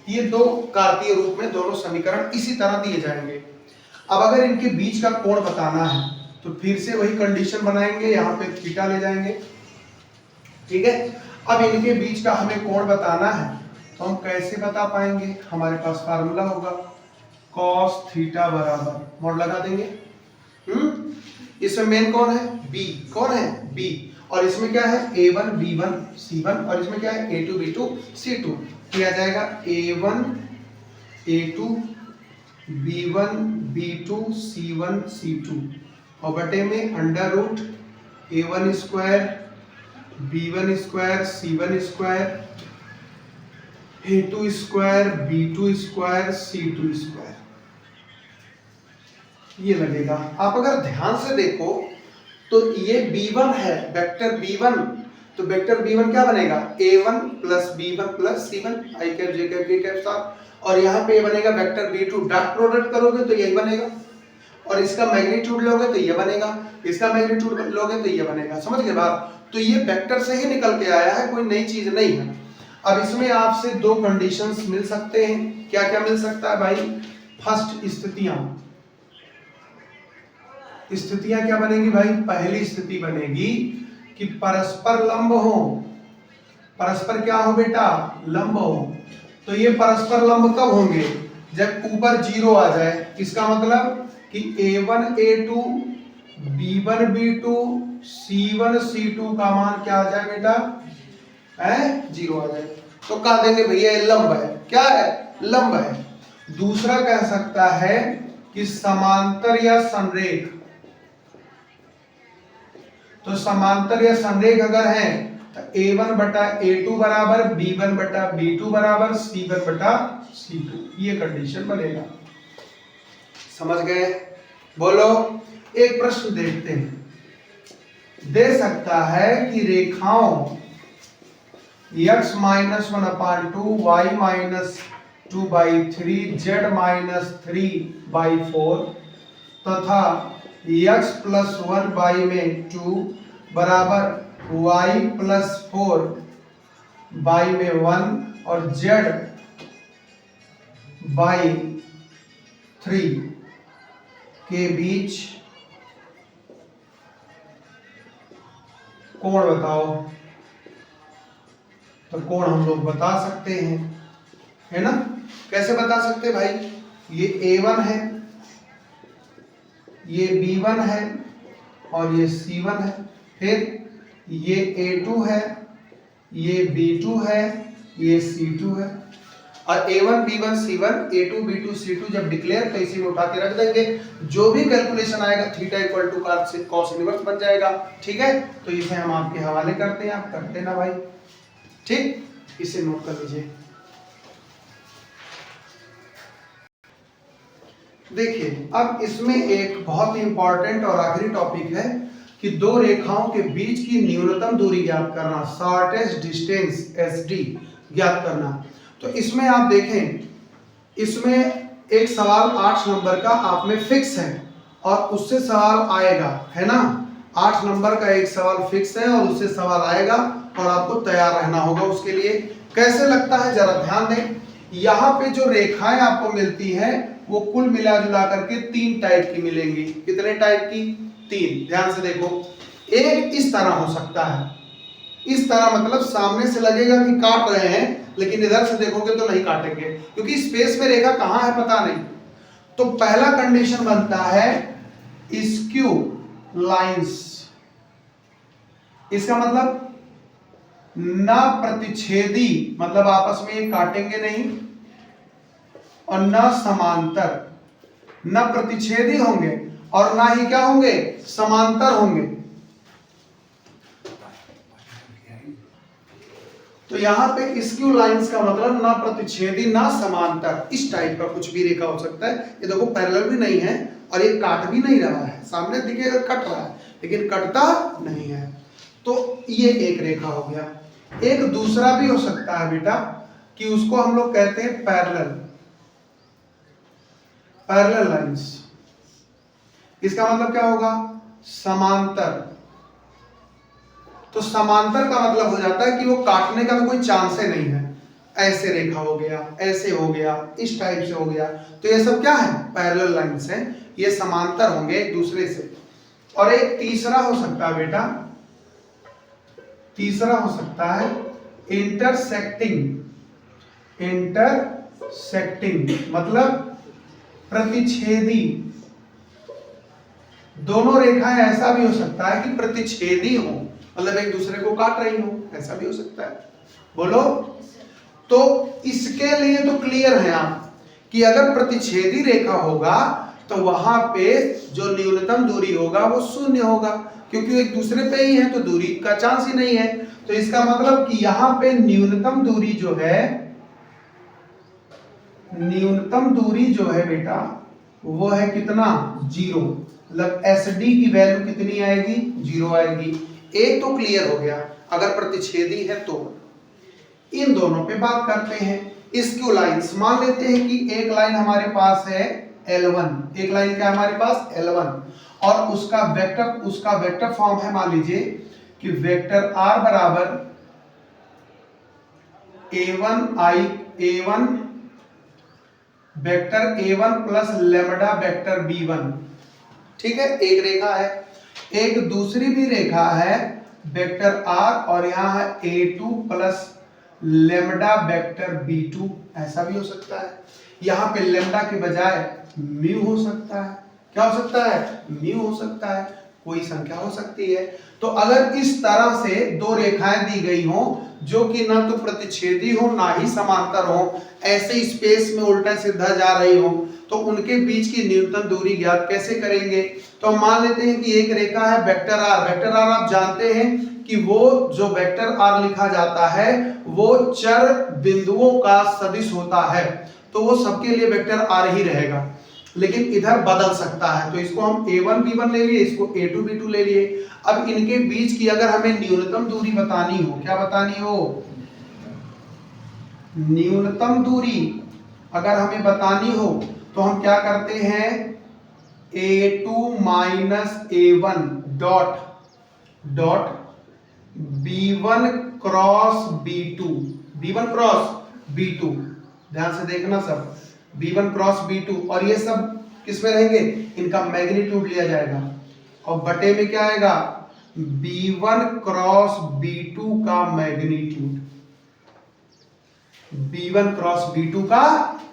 ये दो कार्तीय रूप में दोनों समीकरण इसी तरह दिए जाएंगे। अब अगर इनके बीच का कोण बताना है तो फिर से वही कंडीशन बनाएंगे, यहाँ पे थीटा ले जाएंगे। ठीक है। अब इनके बीच का हमें कोण बताना है तो हम कैसे बता पाएंगे? हमारे पास फार्मूला होगा cos थीटा बराबर, मोड़ लगा देंगे। इसमें मेन कौन है? b। कौन है? b। और इसमें क्या है? a1 b1 c1, और इसमें क्या है? a2 b2 c2। क्या आ जाएगा? a1 a2 b1 b2 c1 c2 और बटे में under root a1 square b1 square c1 square a2 square b2 square c2 square. ये लगेगा। आप अगर ध्यान से देखो तो ये b1 है, वेक्टर b1। तो वेक्टर b1 क्या बनेगा? a1 plus b1 plus c1, i cap j cap k cap साथ। और यहाँ पे बनेगा वेक्टर b2, डॉट प्रोडक्ट करोगे तो यही बनेगा, और इसका मैग्नीट्यूड लोगे तो ये बनेगा, इसका मैग्नीट्यूड लोगे तो ये बनेगा। समझ गए बात? तो ये वेक्टर से ही निकल के आया है, कोई नई चीज नहीं है। अब इसमें आपसे दो कंडीशंस मिल सकते हैं। क्या क्या मिल सकता है भाई? फर्स्ट स्थितियां क्या बनेगी भाई? पहली स्थिति बनेगी कि परस्पर लंब हो। परस्पर क्या हो बेटा? लंब हो। तो ये परस्पर लंब कब होंगे? जब ऊपर 0 आ जाए। इसका मतलब कि a1 a2 b1 b2 c1 c2 का मान क्या आ जाए बेटा? 0 आ जाए। तो कह देंगे भैया ये लंब है। क्या है? लंब है। दूसरा कह सकता है कि समांतर या संरेख। तो समांतर या संरेख अगर है तो a1 बटा a2 बराबर b1 बटा b2 बराबर c1 बटा c2, ये कंडीशन बनेगा। समझ गए? बोलो। एक प्रश्न देखते हैं। दे सकता है कि रेखाओं x माइनस 1 अपान 2, y माइनस 2/3, z माइनस 3/4 तथा x प्लस 1 में 2 बराबर y प्लस 4 में 1 और z बाई 3 के बीच कोण बताओ। तो कोण हम लोग बता सकते हैं, है ना? कैसे बता सकते हैं भाई? ये a1 है, ये b1 है और ये c1 है। फिर ये a2 है, ये b2 है, ये c2 है। और A1 B1 C1 A2 B2 C2 जब डिक्लेयर तो इसी में उठा के रख देंगे, जो भी कैलकुलेशन आएगा theta equal to cos inverse बन जाएगा। ठीक है, तो इसे हम आपके हवाले करते हैं, आप करते ना भाई। ठीक, इसे नोट कर लीजिए। देखिए अब इसमें एक बहुत ही इंपॉर्टेंट और आखिरी टॉपिक है कि दो रेखाओं के बीच की न्यूनतम दूरी ज्ञात करना, शॉर्टेस्ट डिस्टेंस SD ज्ञात करना। तो इसमें आप देखें, इसमें एक सवाल 8 नंबर का आप में फिक्स है और उससे सवाल आएगा, है ना। 8 नंबर का एक सवाल फिक्स है और उससे सवाल आएगा और आपको तैयार रहना होगा उसके लिए। कैसे लगता है जरा ध्यान दें। यहाँ पे जो रेखाएं आपको मिलती हैं वो कुल मिला जुला करके 3 टाइप की मिलेंगी। कितने टाइप की? 3। ध्यान से देखो, एक इस तरह हो सकता है, इस तरह मतलब सामने से लगेगा कि काट रहे हैं, लेकिन इधर से देखोगे तो नहीं काटेंगे क्योंकि स्पेस में रेखा कहाँ है पता नहीं। तो पहला कंडीशन बनता है स्क्यू लाइंस। इसका मतलब ना प्रतिच्छेदी, मतलब आपस में काटेंगे नहीं, और न समांतर, न प्रतिच्छेदी होंगे और ना ही क्या होंगे, समांतर होंगे। तो यहां पे स्क्यू लाइंस का मतलब ना प्रतिच्छेदी ना समांतर, इस टाइप का कुछ भी रेखा हो सकता है। ये देखो पैरेलल भी नहीं है और ये काट भी नहीं रहा है, सामने दिखेगा कट रहा है लेकिन कटता नहीं है। तो ये एक रेखा हो गया। एक दूसरा भी हो सकता है बेटा कि उसको हम लोग कहते हैं पैरेलल लाइंस। इसका मतलब क्या होगा, समांतर। तो समांतर का मतलब हो जाता है कि वो काटने का तो कोई चांस ही नहीं है। ऐसे रेखा हो गया, ऐसे हो गया, इस टाइप से हो गया, तो ये सब क्या है, पैरेलल लाइंस हैं, ये समांतर होंगे एक दूसरे से। और एक तीसरा हो सकता है बेटा, तीसरा हो सकता है इंटरसेक्टिंग मतलब प्रतिच्छेदी। दोनों रेखाएं ऐसा भी हो सकता है कि प्रतिच्छेदी हो, मतलब एक दूसरे को काट रही हो, ऐसा भी हो सकता है। बोलो। तो इसके लिए तो क्लियर है आप कि अगर प्रतिच्छेदी रेखा होगा तो वहां पे जो न्यूनतम दूरी होगा वो 0 होगा, क्योंकि एक दूसरे पे ही है तो दूरी का चांस ही नहीं है। तो इसका मतलब कि यहां पे न्यूनतम दूरी जो है, न्यूनतम दूरी जो है बेटा वो है कितना, 0। मतलब SD की वैल्यू कितनी आएगी, 0 आएगी। एक तो क्लियर हो गया अगर प्रतिच्छेदी है तो। इन दोनों पे बात करते हैं। स्क्यू लाइंस, मान लेते हैं कि एक लाइन हमारे पास है L1, एक लाइन क्या हमारे पास L1, और उसका वेक्टर फॉर्म है, मान लीजिए कि वेक्टर R बराबर A1 vector A1 plus lambda vector B1। ठीक है, एक रेखा है। एक दूसरी भी रेखा है वेक्टर R और यहाँ है A2 plus lambda vector B2, ऐसा भी हो सकता है। यहाँ पे लेमडा के बजाय म्यू हो सकता है। क्या हो सकता है, म्यू हो सकता है, कोई संख्या हो सकती है। तो अगर इस तरह से दो रेखाएं दी गई हो जो कि ना तो प्रतिच्छेदी हो ना ही समांतर हो, ऐसे स्पेस में उल्टा सीधा जा रही हो, तो उनके बीच की न्यूनतम दूरी ज्ञात कैसे करेंगे। तो हम मान लेते हैं कि एक रेखा है वेक्टर R। वेक्टर R आप जानते हैं कि वो जो वेक्टर R लिखा जाता है वो चर बिंदुओं का सदिश होता है, तो वो सबके लिए वेक्टर R ही रहेगा, लेकिन इधर बदल सकता है। तो इसको हम A1 B1 ले लिए, इसको A2 B2 ले लिए। अब इनके बीच की अगर हमें न्यूनतम दूरी बतानी हो, क्या बतानी हो, न्यूनतम दूरी अगर हमें बतानी हो तो हम क्या करते हैं, A2 minus A1 dot B1 cross B2, ध्यान से देखना सब, B1 क्रॉस B2, और ये सब किस में रहेंगे, इनका मैग्नीट्यूड लिया जाएगा और बटे में क्या आएगा, B1 क्रॉस B2 का मैग्नीट्यूड, B1 क्रॉस B2 का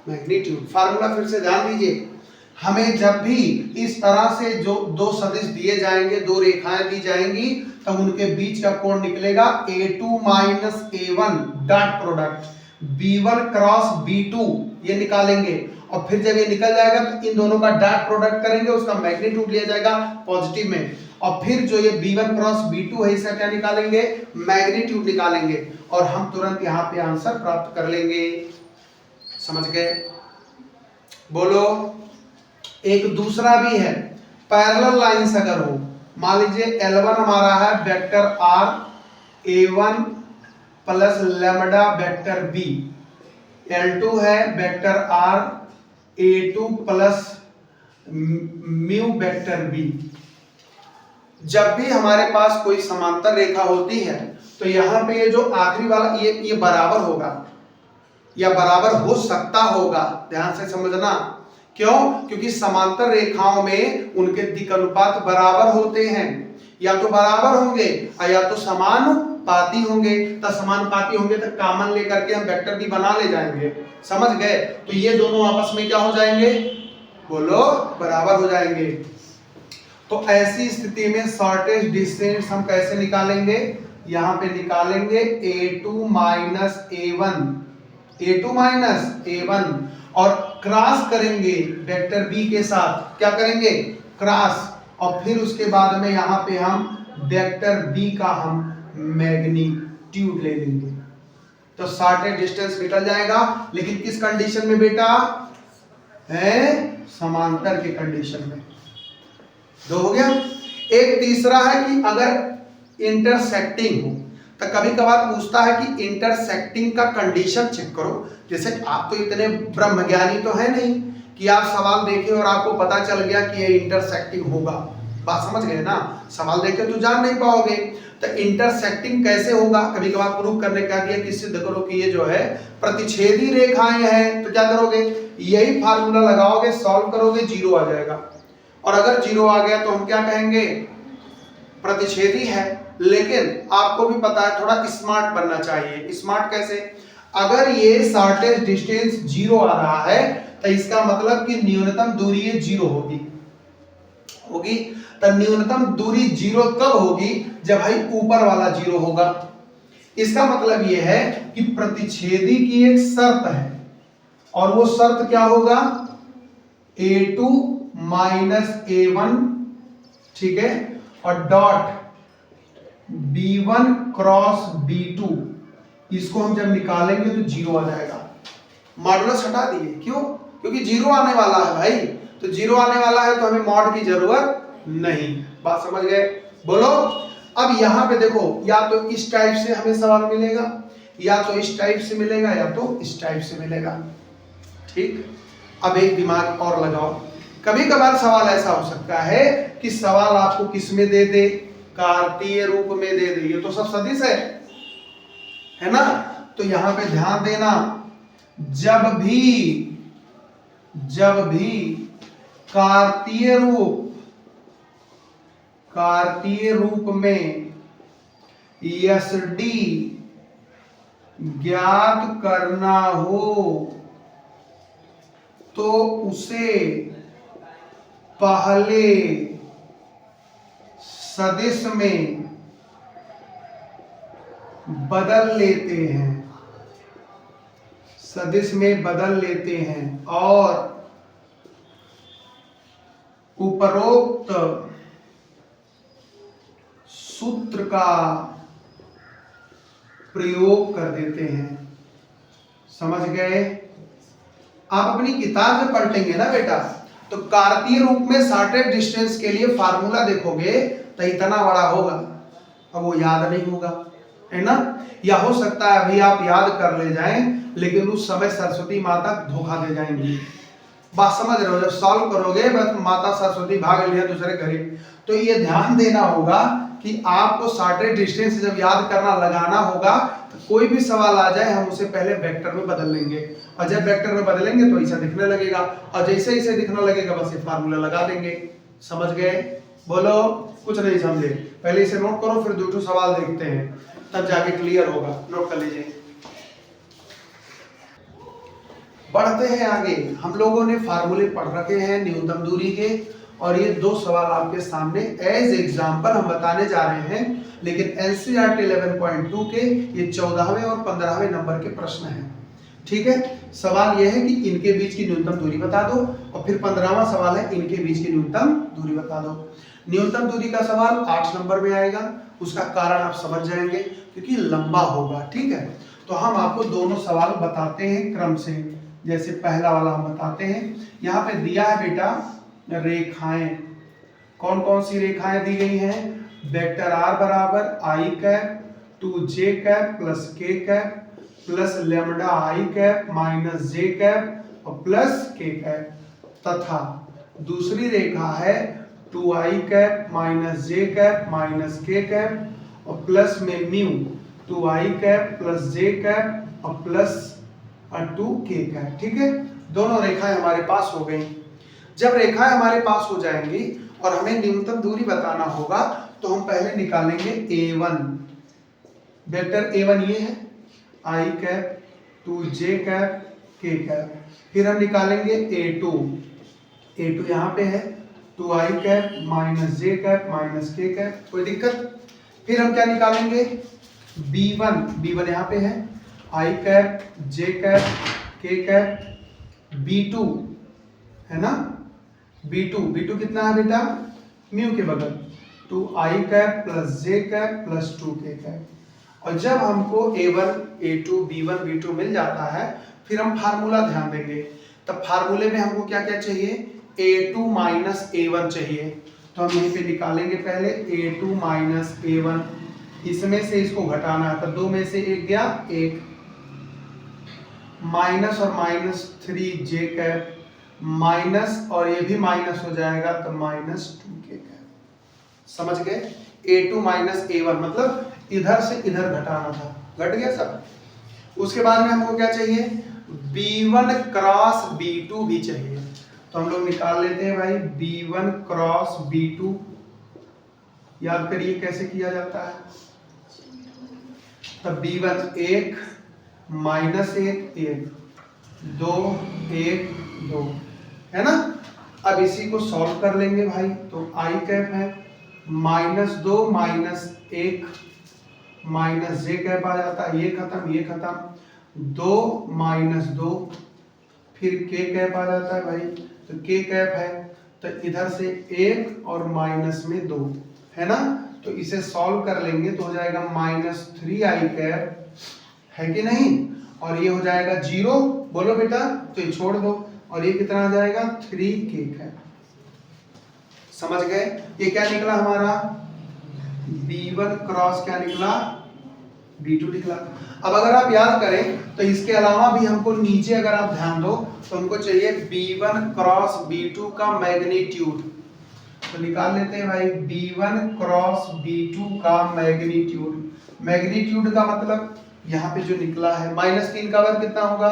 मैग्नीट्यूड। फार्मूला फिर से ध्यान दीजिए, हमें जब भी इस तरह से जो दो सदिश दिए जाएंगे, दो रेखाएं दी जाएंगी, तो उनके बीच का कोण निकलेगा A2 minus A1 dot product. B1 cross B2 ये निकालेंगे, और फिर जब ये निकल जाएगा तो इन दोनों का डॉट प्रोडक्ट करेंगे, उसका मैग्नीट्यूड लिया जाएगा पॉजिटिव में, और फिर जो ये B1 क्रॉस B2 है इसका क्या निकालेंगे, मैग्नीट्यूड निकालेंगे, और हम तुरंत यहाँ पे आंसर प्राप्त कर लेंगे। समझ गए? बोलो। एक दूसरा भी है, पैरेलल लाइंस अगर हो, मान लीजिए L1 हमारा है vector R A1 plus lambda vector B, L2 है vector R A2 plus mu vector B। जब भी हमारे पास कोई समांतर रेखा होती है तो यहाँ पे ये जो आखिरी वाला ये बराबर होगा या बराबर हो सकता होगा, ध्यान से समझना। क्यों? क्योंकि समांतर रेखाओं में उनके दिक् अनुपात बराबर होते हैं, या तो बराबर होंगे या तो समानुपाती होंगे। तो समानुपाती होंगे तो कॉमन लेकर के हम वेक्टर भी बना ले जाएंगे। समझ गए? तो ये दोनों आपस में क्या हो जाएंगे, बोलो, बराबर हो जाएंगे। तो ऐसी स्थिति में शॉर्टेस्ट डिस्टेंस हम कैसे निकालेंगे, यहाँ पे निकालेंगे A2 माइनस A1 और क्रॉस करेंगे वेक्टर B के साथ। क्या करेंगे? क्रॉस, और फिर उसके बाद में यहाँ पे हम वेक्टर B का हम मैग्नीट्यूड ले लेंगे। तो शॉर्टेस्ट डिस्टेंस निकल जाएगा, लेकिन किस कंडीशन में बेटा, है समांतर के कंडीशन में। दो हो गया। एक तीसरा है कि अगर इंटरसेक्टिंग हो, तो कभी कभार पूछता है कि इंटरसेक्टिंग का कंडीशन चेक करो। जैसे आप तो इतने ब्रह्मज्ञानी तो है नहीं कि आप सवाल देखें और आपको पता चल गया कि ये इंटरसेक्टिंग होगा। बात समझ गए ना? सवाल देख के तो जान नहीं पाओगे। तो इंटरसेक्टिंग कैसे होगा, कभी कभार प्रूव करने का दिया कि सिद्ध करो कि ये जो है प्रतिच्छेदी रेखाएं हैं। तो क्या करोगे, यही फार्मूला लगाओगे, सॉल्व करोगे, जीरो आ जाएगा। और अगर जीरो आ गया तो हम क्या कहेंगे, प्रतिच्छेदी है। लेकिन आपको भी पता है थोड़ा स्मार्ट बनना चाहिए। स्मार्ट कैसे? अगर ये शॉर्टेस्ट डिस्टेंस जीरो आ रहा है तो इसका मतलब कि न्यूनतम दूरी ये जीरो होगी। तो न्यूनतम दूरी जीरो कब होगी, जब भाई ऊपर वाला जीरो होगा। इसका मतलब ये है कि प्रतिच्छेदी की एक शर्त है, और वो शर्त क्या होगा, A2 माइनस A1, ठीक है, और डॉट B1 क्रॉस B2। इसको हम जब निकालेंगे तो जीरो आ जाएगा। मॉडुलस हटा दिए, क्यों? क्योंकि जीरो आने वाला है भाई। तो जीरो आने वाला है तो हमें मॉड की जरूरत नहीं। बात समझ गए? बोलो। अब यहां पे देखो, या तो इस टाइप से हमें सवाल मिलेगा, या तो इस टाइप से मिलेगा, या तो इस टाइप से मिलेगा। ठीक। अब एक दिमाग और लगाओ। कभी कभार सवाल ऐसा हो सकता है कि सवाल आपको किस में दे दे, कार्तीय रूप में दे दे। ये तो सब सदिश है ना? तो यहां पे ध्यान देना, जब भी कार्तीय रूप में एसडी ज्ञात करना हो तो उसे पहले सदिश में बदल लेते हैं और उपरोक्त सूत्र का प्रयोग कर देते हैं। समझ गए? आप अपनी किताब में पढ़ेंगे ना बेटा, तो कार्तीय रूप में शॉर्टेस्ट डिस्टेंस के लिए फार्मूला देखोगे तो इतना बड़ा होगा, अब वो याद नहीं होगा, है ना? या हो सकता है अभी आप याद कर ले जाएं, लेकिन उस समय सरस्वती माता धोखा दे जाएंगी। बात समझ रहे हो? जब सॉल्व करोगे बस माता सरस्वती भाग लिया दूसरे घरे। तो ये ध्यान देना होगा कि आपको शॉर्टेस्ट डिस्टेंस जब याद करना लगाना होगा तो कोई भी सवाल आ जाए हम उसे पहले वेक्टर में बदल लेंगे, और जब वेक्टर में बदलेंगे तो ऐसा दिखने लगेगा, और जैसे ऐसे दिखने लगेगा बस ये फार्मूला लगा देंगे। समझ गए? बोलो। कुछ नहीं समझे? पहले इसे नोट करो, फिर दूसरा सवाल देखते हैं, तब जाके क्लियर होगा। नोट कर लीजिए। बढ़ते हैं आगे। हम लोगों ने फार्मूले पढ़ रखे हैं न्यूनतम दूरी के, और ये दो सवाल आपके सामने एज एग्जाम्पल हम बताने जा रहे हैं, लेकिन एनसीईआरटी 11.2 के ये 14वें और 15वें नंबर के प्रश्न हैं। ठीक है। सवाल यह है कि इनके बीच की न्यूनतम दूरी बता दो, और फिर 15वां सवाल है इनके बीच की न्यूनतम दूरी बता दो। न्यूनतम दूरी का सवाल 8 नंबर में आएगा, उसका कारण आप समझ जाएंगे क्योंकि लंबा होगा, ठीक है। तो हम आपको दोनों सवाल बताते हैं क्रम से। जैसे पहला वाला हम बताते हैं, यहाँ पे दिया है बेटा रेखाएं। कौन कौन सी रेखाएं दी गई हैं? वेक्टर r बराबर I cap two J cap plus K cap plus lambda I cap minus J cap और प्लस के कैप, तथा दूसरी रेखा है 2i cap minus J cap minus K cap और प्लस में mu 2i cap plus J cap और plus 2k cap, ठीक है। दोनों रेखाएं हमारे पास हो गई। जब रेखाएं हमारे पास हो जाएंगी और हमें न्यूनतम दूरी बताना होगा तो हम पहले निकालेंगे a1। वेक्टर a1 ये है i cap two J cap K cap. फिर हम निकालेंगे a2 यहाँ पे है 2i cap minus J cap minus K cap, कोई दिक्कत। फिर हम क्या निकालेंगे? b1 यहाँ पे है i cap J cap K cap, b2 है ना, b2 कितना है बेटा? म्यू के बगल 2i cap plus J cap plus 2k cap. और जब हमको a1 a2 b1 b2 मिल जाता है फिर हम फार्मूला ध्यान देंगे। तब फार्मूले में हमको क्या क्या चाहिए? a2 माइनस a1 चाहिए। तो हम यहीं पे निकालेंगे पहले a2 माइनस a1, इसमें से इसको घटाना है तो 2 में से 1 गया 1, माइनस और माइनस 3 जे कैप माइनस और ये भी माइनस हो जाएगा तो माइनस 2k कैप। समझ गए? a2 माइनस a1 मतलब इधर से इधर घटाना था, घट गया सब। उसके बाद में हमको क्या चाहिए? b1 क्रॉस b2 भी चाहिए। तो हम लोग निकाल लेते हैं भाई b1 क्रॉस b2। याद करिए कैसे किया जाता है। तब b1 1 माइनस 1 1 2 1 2 है ना। अब इसी को सॉल्व कर लेंगे भाई। तो i कैप है minus 2 minus 1 minus J cap आ जाता है, ये खत्म 2 माइनस 2, फिर के कैप आ जाता है भाई, तो के कैप है तो इधर से 1 और माइनस में 2 है ना। तो इसे सॉल्व कर लेंगे तो हो जाएगा माइनस 3i कैप, है कि नहीं, और ये हो जाएगा 0। बोलो बेटा, तो ये छोड़ दो और ये कितना आ जाएगा 3k कैप। समझ गए? ये क्या निकला हमारा? b1 क्रॉस क्या निकला? b2 निकला। अब अगर आप याद करें तो इसके अलावा भी हमको नीचे अगर आप ध्यान दो तो हमको चाहिए b1 क्रॉस b2 का मैग्नीट्यूड। तो निकाल लेते हैं भाई b1 क्रॉस b2 का मैग्नीट्यूड। मैग्नीट्यूड का मतलब यहाँ पे जो निकला है -3 का वर्ग कितना होगा?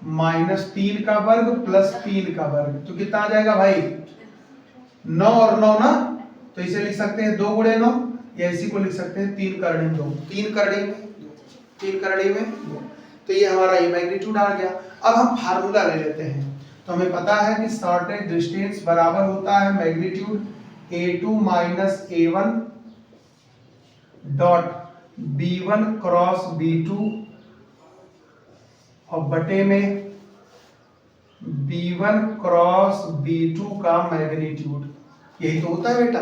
-3 का वर्ग प्लस 3 का वर्ग, तो कितना आ जाएगा भाई? 9 और 9 ना, तो इसे लिख सकते हैं 2 गुणे 9, या इसी को लिख सकते हैं 3 करड़ी में 2, 3 करड़ी में 2। तो ये हमारा ये मैग्नीट्यूड आ गया। अब हम फार्मूला ले लेते हैं। तो हमें पता है कि शॉर्टेज डिस्टेंस बराबर होता है magnitude a2 minus a1 dot b1 cross b2 और बटे में b1 क्रॉस b2 का मैग्नीट्यूड। यही तो होता है बेटा।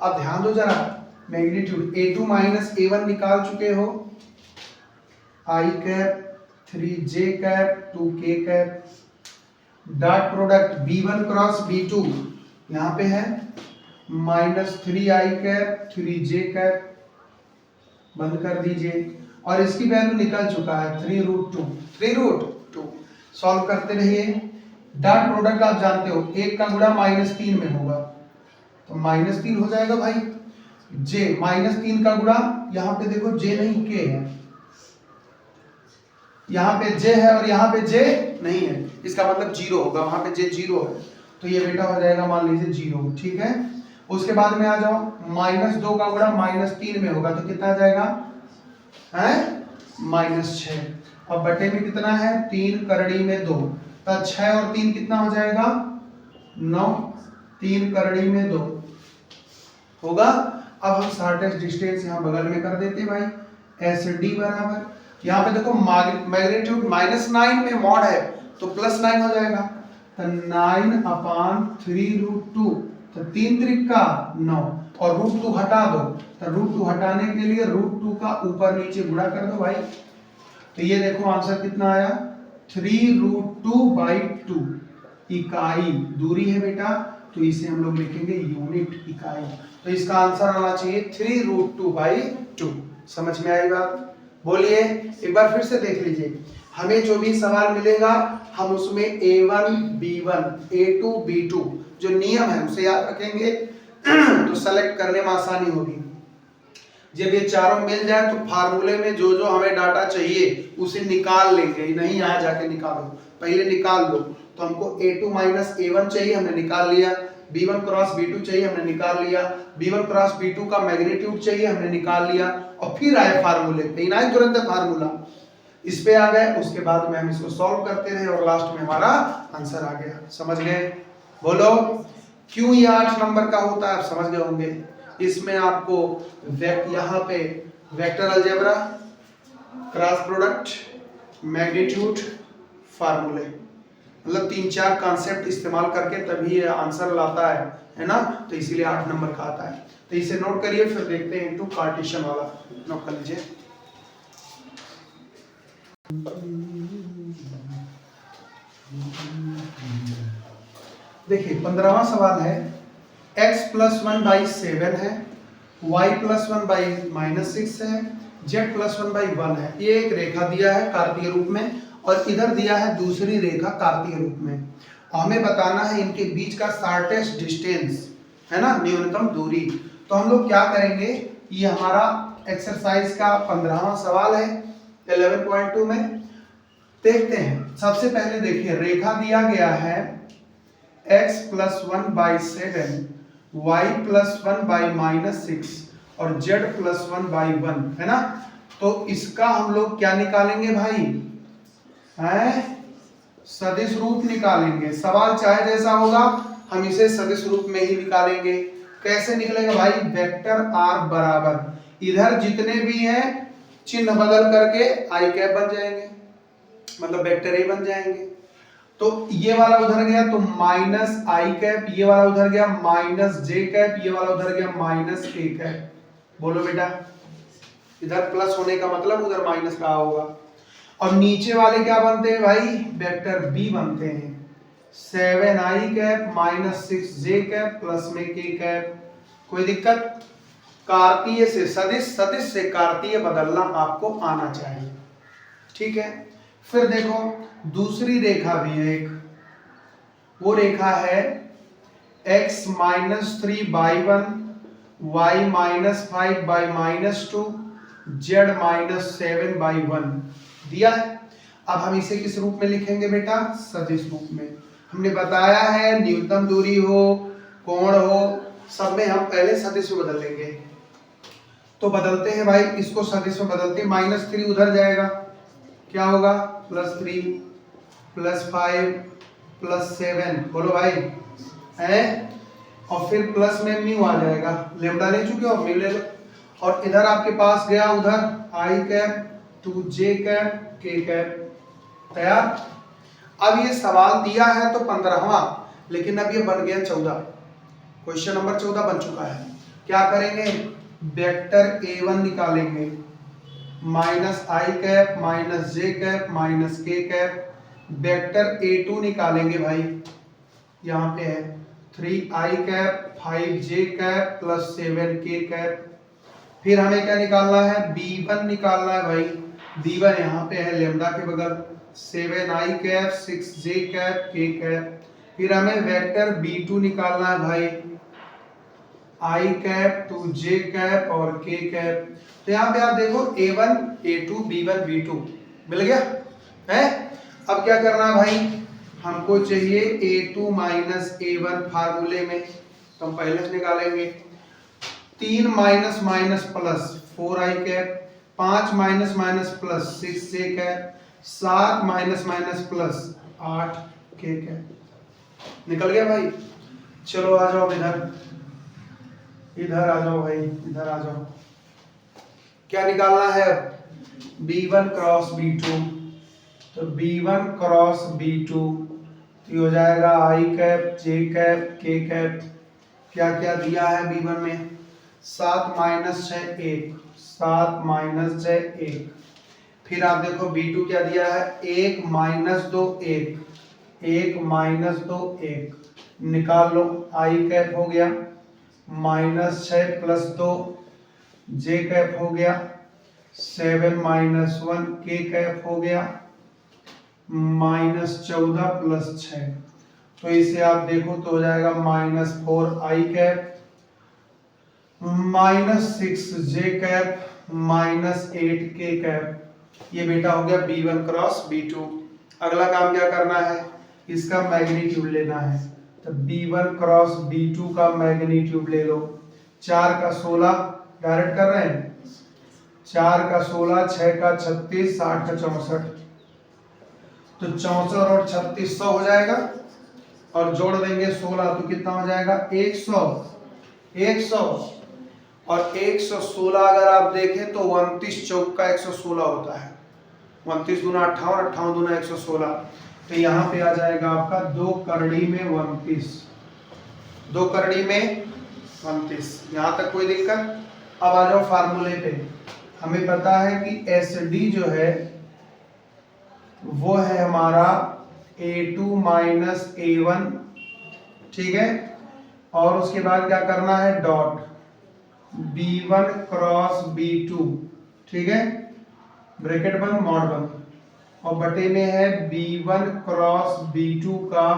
अब ध्यान दो जरा, मैग्नीट्यूड a2 माइनस a1 निकाल चुके हो, i cap 3j cap 2k cap, dot product b1 cross b2 यहाँ पे है -3i कैप 3j कैप, बंद कर दीजिए, और इसकी वैल्यू निकल चुका है 3√2। सॉल्व करते रहिए। डॉट प्रोडक्ट आप जानते हो 1 का गुणा -3 में होगा, तो -3 हो जाएगा भाई। j -3 का गुणा, यहाँ पे देखो j नहीं k है, यहाँ पे j है और यहाँ पे j नहीं है, इसका मतलब 0 होगा, वहां पे j 0 है, तो ये बेटा हो जाएगा मान लीजिए 0, ठीक है। उसके बाद में आ जाओ, -2 का गुणा -3 में होगा तो कितना आ जाएगा? है -6, और बटे में कितना है? 3 करड़ी में 2, तो 6 और 3 कितना हो जाएगा? 9, 3 करड़ी में 2 होगा। अब हम शॉर्टेस्ट डिस्टेंस यहाँ बगल में कर देते हैं भाई, SD बराबर यहाँ पे देखो मैग्नीट्यूड -9 में मॉड है तो +9 हो जाएगा, तो 9/3√2, तो 3 त्रिका 9, और √2 हटा दो, तो √2 हटाने के लिए √2 का ऊपर नीचे गुणा कर दो भाई। तो ये देखो आंसर कितना आया, 3√2/2 इकाई दूरी है बेटा, तो इसे हम लोग लिखेंगे यूनिट इकाई। तो इसका आंसर आना चाहिए 3√2/2। समझ में आई बात? बोलिए एक बार फिर से देख लीजिए, हमें जो भी सवाल मिलेगा हम उसमें A1 B1 A2 B2 जो नियम है उसे याद रखेंगे तो सेलेक्ट करने में आसानी होगी। जब ये चारों मिल जाए तो फार्मूले में जो जो हमें डाटा चाहिए उसे निकाल लेंगे, नहीं यहाँ जाके निकालो, पहले निकाल लो। तो हमको A2 - A1 चाहिए, हमने निकाल लिया। B1 क्रॉस B2 चाहिए, हमने निकाल लिया। B1 क्रॉस B2 का मैग्नीट्यूड चाहिए, हमने निकाल लिया। और फिर आए फार्मूले पे, ना ही तुरंत फार्मूला इस पे आ गए, उसके बाद में हम इसको सॉल्व करते रहे और लास्ट में हमारा आंसर आ गया। समझ गए? बोलो क्यों ये 8 नंबर का होता है, आप समझ गए होंगे। इसमें आपको यहाँ पे vector algebra, cross product, magnitude, फार्मूले, मतलब 3-4 कॉन्सेप्ट इस्तेमाल करके तभी ये आंसर लाता है ना, तो इसीलिए 8 नंबर का आता है। तो इसे नोट करिए, फिर देखते हैं इनटू कार्टेशियन वाला, नोट कर लीजिए। देखिए 15वां सवाल है, x + 1/7 है, y + 1/-6 है, z + 1/1 है। ये एक रेखा दिया है कार्तीय रूप में और इधर दिया है दूसरी रेखा कार्तीय रूप में। हमें बताना है इनके बीच का शॉर्टेस्ट डिस्टेंस, है ना, न्यूनतम दूरी। तो हम लोग क्या करेंगे, ये हमारा एक्सरसाइज का 15वां सवाल है 11.2 में। देखते हैं, सबसे पहले देखिए रेखा दिया गया है x + 1/7, y + 1/-6 और z + 1/1, है ना। तो इसका हम लोग क्या निकालेंगे भाई, है सदिश रूप निकालेंगे। सवाल चाहे जैसा होगा हम इसे सदिश रूप में ही निकालेंगे। कैसे निकलेगा भाई, वेक्टर r बराबर इधर जितने भी हैं चिन्ह बदल करके i कैप बन जाएंगे, मतलब वेक्टर a बन जाएंगे। तो ये वाला उधर गया तो -i कैप, ये वाला उधर गया -j कैप, ये वाला उधर गया -k कैप। बोलो बेटा, इधर प्लस होने का मतलब उधर माइनस रहा होगा। और नीचे वाले क्या बनते हैं भाई, वेक्टर b बनते हैं, 7i cap -6j cap plus में k कैप। कोई दिक्कत? कार्तीय से सदिश, सदिश से कार्तीय बदलना आपको आना चाहिए, ठीक है। फिर देखो दूसरी रेखा भी है एक, वो रेखा है x - 3/1, y - 5/-2, z - 7/1 दिया है। अब हम इसे किस रूप में लिखेंगे बेटा, सदिश रूप में। हमने बताया है न्यूनतम दूरी हो, कोण हो, सब में हम पहले सदिश में बदल लेंगे। तो बदलते हैं भाई, इसको सदिश में बदलते हैं। -3 उधर जाएगा, क्या होगा, +3 +5 +7। बोलो भाई, है। और फिर प्लस में म्यू आ जाएगा, लेमडा ले चुके हो, म्यू ले लो। और इधर आपके पास गया उधर i cap 2j cap k cap. तैयार? अब ये सवाल दिया है तो 15वां, लेकिन अब ये बन गया 14, क्वेश्चन नंबर 14 बन चुका है। क्या करेंगे, वेक्टर a1 निकालेंगे, -i cap -j cap -k cap. Vector a2 निकालेंगे भाई, यहाँ पे है 3i cap 5j cap plus 7k cap. फिर हमें क्या निकालना है, b1 निकालना है भाई, b1 यहाँ पे है लेमडा के बगल, 7i cap 6j cap k cap. फिर हमें वेक्टर b2 निकालना है भाई, i कैप 2j कैप और k कैप। तो यहाँ पे आप देखो a1 a2 b1 b2 मिल गया है। अब क्या करना है भाई, हमको चाहिए a2 - a1 फार्मूले में, तो हम पहले से निकालेंगे। 3 minus minus plus 4i cap, 5 minus minus plus 6j cap, 7 minus minus plus 8k cap. निकल गया भाई। चलो आ जाओ इधर, इधर आ जाओ भाई, इधर आ जाओ। क्या निकालना है, B1 क्रॉस B2, तो B1 क्रॉस B2 तो ये हो जाएगा I cap J cap K cap. क्या क्या दिया है B1 में? 7 माइनस 6 1, 7 माइनस 6 1। फिर आप देखो B2 क्या दिया है? 1 माइनस 2 1, 1 माइनस 2 1, निकाल लो। I कैप हो गया माइनस 6 प्लस 2, J कैप हो गया 7 माइनस 1, K कैप हो गया माइनस 14 प्लस 6। तो इसे आप देखो तो हो जाएगा minus 4 I cap minus 6 J cap minus 8 K cap. ये बेटा हो गया B1 क्रॉस B2। अगला काम क्या करना है? इसका मैग्नीट्यूड लेना है। तो B1 क्रॉस B2 का मैग्नीट्यूड ले लो। 4 का 16 डायरेक्ट कर रहे हैं, 4 का 16, 6 का 36, 8 का 64, तो 64 और 36 100 हो जाएगा और जोड़ देंगे 16 तो कितना हो जाएगा? 100, 100 और 116 अगर आप देखें तो 29 चौक का 116 होता है। 29 दूना 58, 58 दूना 116, तो यहाँ पे आ जाएगा आपका 2 करड़ी में 29, 2 करड़ी में 29। यहाँ तक कोई दिक्कत? अब आ जाओ फार्मूले पे। हमें पता है कि SD जो है वो है हमारा A2 माइनस A1, ठीक है। और उसके बाद क्या करना है? डॉट B1 क्रॉस B2, ठीक है, ब्रैकेट बंद मॉड बंद, और बटे में है B1 क्रॉस B2 का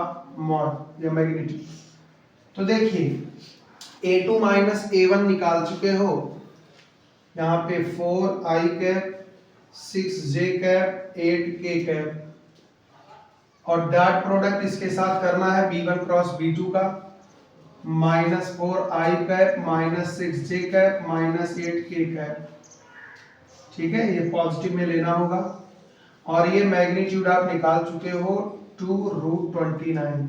मॉड या मैग्नीट्यूड। तो देखिए A2 माइनस A1 निकाल चुके हो, यहाँ पे 4 I cap 6 J cap 8 K cap, और डॉट प्रोडक्ट इसके साथ करना है B1 क्रॉस B2 का, minus 4 I cap minus 6 J cap minus 8 K cap, ठीक है। ये पॉजिटिव में लेना होगा और ये मैग्नीट्यूड आप निकाल चुके हो 2√29।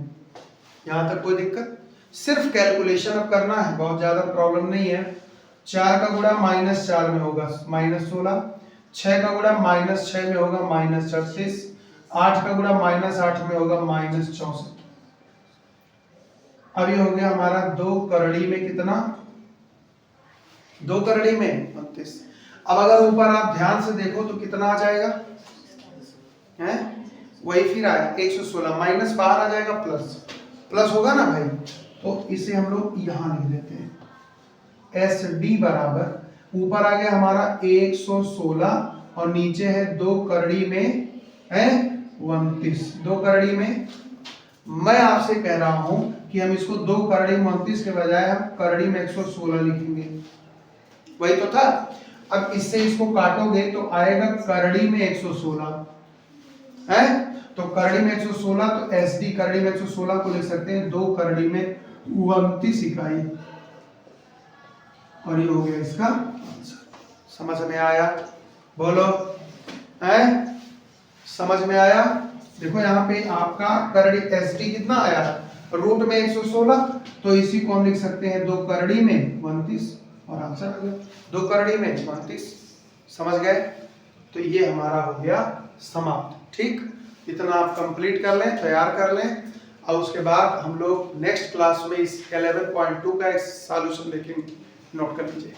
यहाँ तक कोई दिक्कत? सिर्फ कैलकुलेशन अब करना है, बहुत ज्यादा प्रॉब्लम नहीं है। 4 का गुणा माइनस 4 में होगा माइनस 16, 6 का गुणा माइनस 6 में होगा माइनस 36, 8 का गुणा माइनस 8 में होगा माइनस 64। अब ये हो गया हमारा 2 करड़ी में कितना? 2 करड़ी में 29। अब अगर ऊपर आप ध्यान से देखो तो कितना आ जाएगा? हैं? वही फिर आया 116, माइनस बाहर आ जाएगा प्लस, प्लस होगा ना भाई। तो इसे हम लोग यहां लिख देते हैं, SD बराबर ऊपर आ गया हमारा 116 और नीचे है 2 करड़ी में है 29। 2 करड़ी में मैं आपसे कह रहा हूं कि हम इसको 2 करड़ी में 29 के बजाय हम करड़ी में 116 लिखेंगे, वही तो था। अब इससे इसको काटोगे तो आएगा करड़ी में 116 है, तो करड़ी में 116, तो SD करड़ी में 116 को लिख सकते हैं 2 करड़ी में 29 इकाई, और ये हो गया इसका आंसर। समझ में आया? बोलो, है समझ में आया? देखो यहाँ पे आपका करड़ी SD कितना आया? रूट में 116, तो इसी को हम लिख सकते हैं 2 करड़ी में 29 और आंसर आ गया 2 करड़ी में 29। समझ गए? तो ये हमारा हो गया समाप्त। ठीक, इतना आप कंप्लीट कर लें, तैयार कर लें, और उसके बाद हम लोग नेक्स्ट क्लास में इस 11.2 का एक सॉल्यूशन देखेंगे। नोट कर लीजिए।